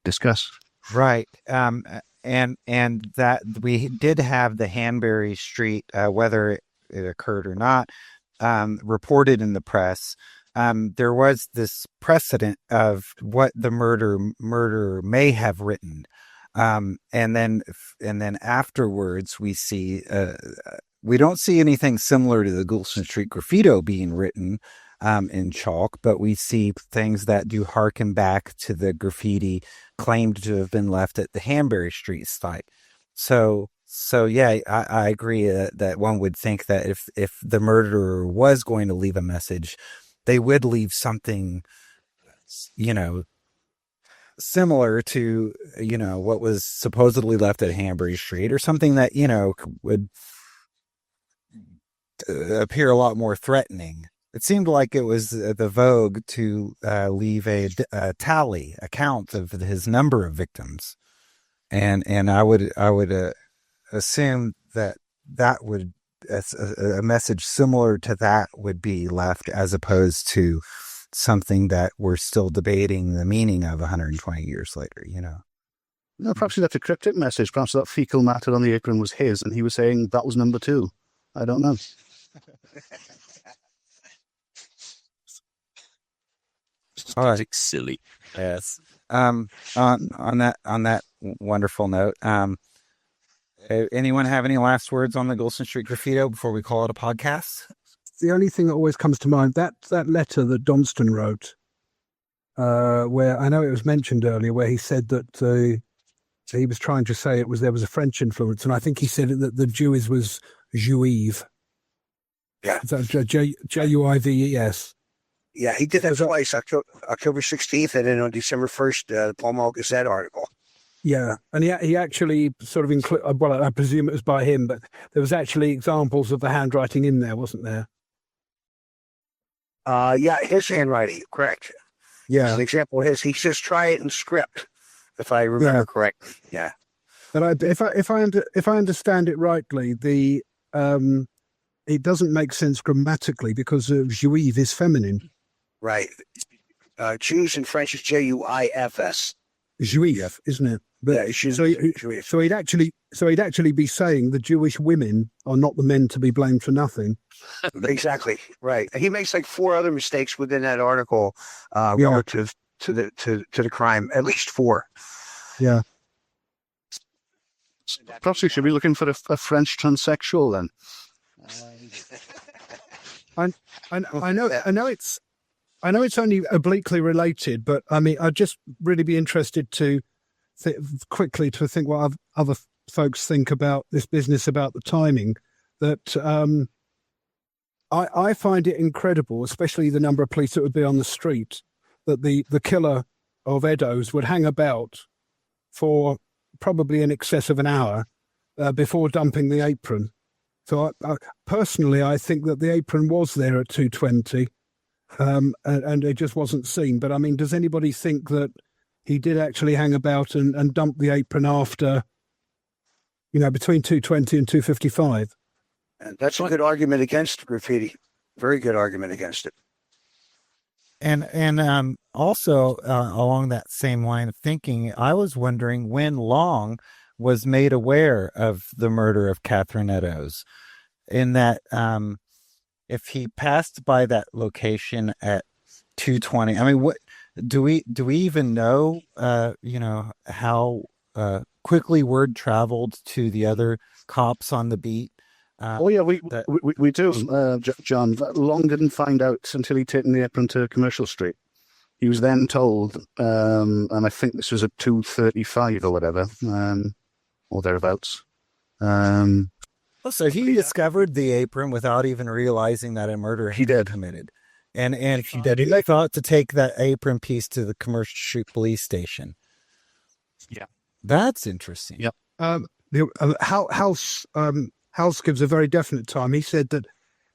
Discuss. Right. And that we did have the Hanbury Street, whether it occurred or not, reported in the press. There was this precedent of what the murderer may have written. And then afterwards we see we don't see anything similar to the Goulston Street Graffito being written in chalk, but we see things that do harken back to the graffiti claimed to have been left at the Hanbury Street site. So yeah, I agree that one would think that if the murderer was going to leave a message, they would leave something, similar to, what was supposedly left at Hanbury Street, or something that, would appear a lot more threatening. It seemed like it was the vogue to leave a count of his number of victims. And I would assume that would, a message similar to that would be left, as opposed to something that we're still debating the meaning of 120 years later, No, perhaps he left a cryptic message. Perhaps that fecal matter on the apron was his, and he was saying that was number 2. I don't know. All right. Silly. Yes. On that wonderful note, anyone have any last words on the Goulston Street Graffito before we call it a podcast? The only thing that always comes to mind, that letter that Johnston wrote, where I know it was mentioned earlier, where he said that he was trying to say there was a French influence, and I think he said that the Jewish was juive. Yeah. Juives. Yeah, he did that twice, October 16th and then on December 1st, the Pall Mall Gazette article. Yeah, and he actually sort of included, well, I presume it was by him, but there was actually examples of the handwriting in there, wasn't there? Yeah, his handwriting, correct. Yeah. An example of his, he says try it in script, if I remember correctly. Yeah. But if I understand it rightly, it doesn't make sense grammatically because juive is feminine. Right. Jews in French is Juifs. Juif, isn't it? But Yeah, Juif. so he'd actually be saying the Jewish women are not the men to be blamed for nothing. Exactly. Right. He makes like 4 other mistakes within that article relative to the crime. At least 4. Yeah. Perhaps we should be looking for a French transsexual then. I know it's only obliquely related, but I mean, I'd just really be interested to quickly think what other folks think about this business, about the timing. That I find it incredible, especially the number of police that would be on the street, that the killer of Eddowes would hang about for probably in excess of an hour before dumping the apron. So personally, I think that the apron was there at 2:20, and it just wasn't seen. But I mean, does anybody think that he did actually hang about and dump the apron after, between 2:20 and 2:55? And that's a good argument against graffiti. Very good argument against it. And also along that same line of thinking, I was wondering when Long was made aware of the murder of Catherine Eddowes, in that if he passed by that location at 2:20, I mean, what do we even know? How quickly word traveled to the other cops on the beat. We do, John. Long didn't find out until he'd taken the apron to Commercial Street. He was then told, and I think this was at 2:35 or whatever, or thereabouts. So he discovered the apron without even realizing that a murder had been committed. And he thought to take that apron piece to the Commercial Street police station. Yeah. That's interesting. Yep. House gives a very definite time. He said that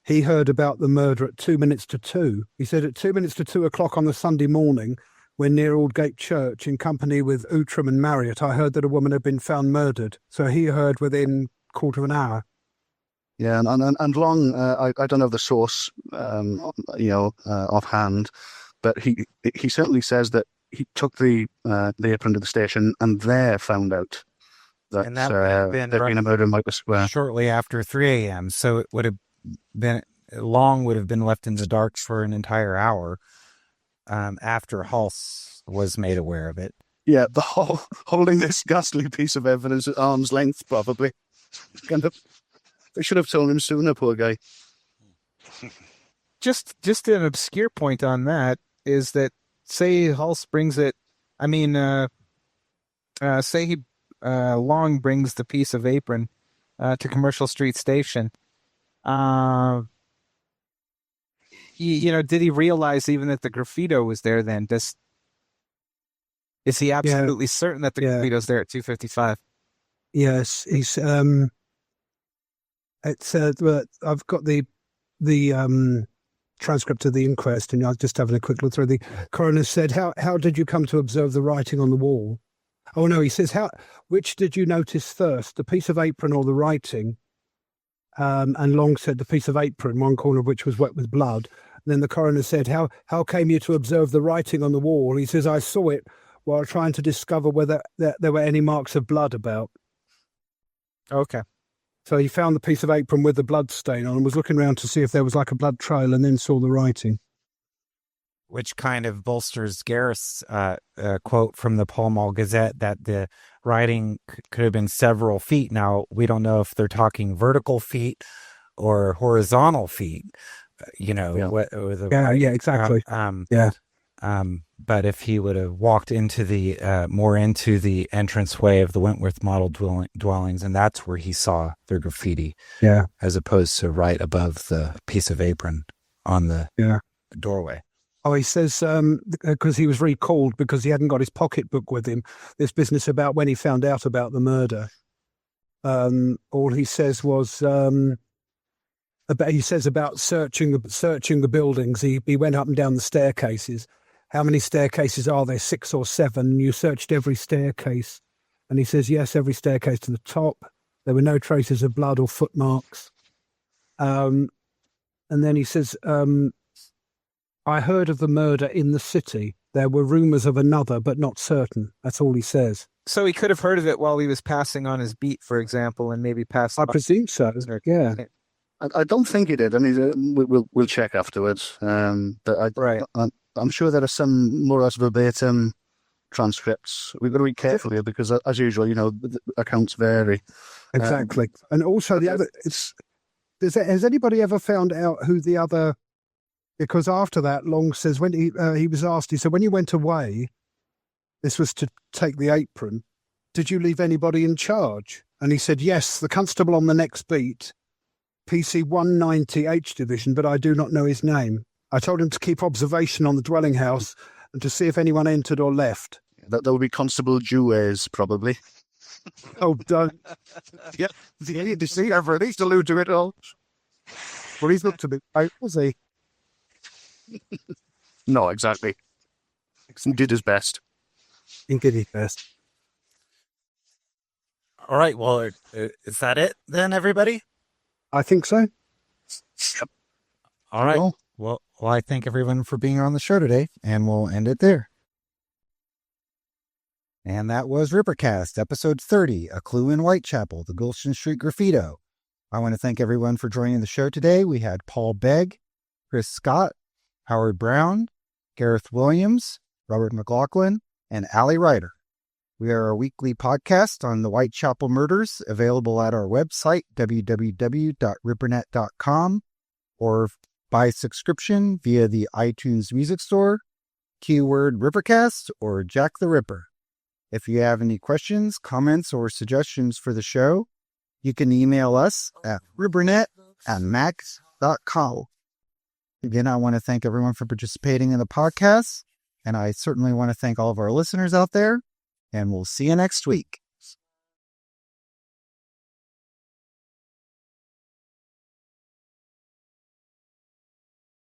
he heard about the murder at 2 minutes to 2. He said at 2 minutes to 2 o'clock on the Sunday morning, when near Aldgate Church, in company with Outram and Marriott, I heard that a woman had been found murdered. So he heard within quarter of an hour. Yeah, and Long, I don't know the source, offhand, but he certainly says that he took the apron to the station and there found out that there'd been a murder in Mitre Square shortly after 3 a.m. So it would have been Long would have been left in the dark for an entire hour after Hulse was made aware of it. Yeah, holding this ghastly piece of evidence at arm's length, probably. Kind of. They should have told him sooner, poor guy. Just an obscure point on that is that, say Hulse brings it, say he Long brings the piece of apron to Commercial Street Station. Did he realize even that the Graffito was there then? Is he absolutely certain that the Graffito's there at 2:55? Yes, he's. It's. I've got the transcript of the inquest, and I was just having a quick look through. The coroner said, "How did you come to observe the writing on the wall?" Oh no, he says, which did you notice first, the piece of apron or the writing? And Long said the piece of apron, one corner of which was wet with blood. And then the coroner said, how came you to observe the writing on the wall? He says, I saw it while trying to discover whether there were any marks of blood about. Okay. So he found the piece of apron with the blood stain on and was looking around to see if there was like a blood trail, and then saw the writing. Which kind of bolsters Gareth's quote from the Pall Mall Gazette that the writing could have been several feet. Now, we don't know if they're talking vertical feet or horizontal feet, exactly. But if he would have walked into the more into the entranceway of the Wentworth Model Dwellings, and that's where he saw the graffiti, as opposed to right above the piece of apron on the doorway. Oh, he says, because he was recalled because he hadn't got his pocketbook with him, this business about when he found out about the murder. All he says was, about searching the buildings. He went up and down the staircases. How many staircases are there? 6 or 7. You searched every staircase. And he says, yes, every staircase to the top. There were no traces of blood or footmarks. And then he says, I heard of the murder in the city. There were rumours of another, but not certain. That's all he says. So he could have heard of it while he was passing on his beat, for example, and maybe passed. I presume so. Yeah. I don't think he did. I mean, we'll check afterwards. But I'm sure there are some more or less verbatim transcripts. We've got to be careful here because, as usual, the accounts vary. Exactly. And also the other, has anybody ever found out who the other? Because after that, Long says when he was asked, he said, when you went away, this was to take the apron, did you leave anybody in charge? And he said, yes, the constable on the next beat, PC 190 H Division, but I do not know his name. I told him to keep observation on the dwelling house and to see if anyone entered or left. That would be Constable Jewes, probably. Oh, don't. Yeah, the see, I've at least alluded to it all. Well, he's looked a bit out, was he? No, exactly. He did his best. He did his best. All right. Well, is that it then, everybody? I think so. Yep. All right. Well, I thank everyone for being on the show today, and we'll end it there. And that was Rippercast, episode 30, A Clue in Whitechapel, the Goulston Street Graffito. I want to thank everyone for joining the show today. We had Paul Begg, Chris Scott, Howard Brown, Gareth Williams, Robert McLaughlin, and Ali Ryder. We are a weekly podcast on the Whitechapel murders, available at our website, www.rippernet.com, or by subscription via the iTunes Music Store, keyword Rippercast, or Jack the Ripper. If you have any questions, comments, or suggestions for the show, you can email us at rippernet@max.com. Again, I want to thank everyone for participating in the podcast, and I certainly want to thank all of our listeners out there, and we'll see you next week.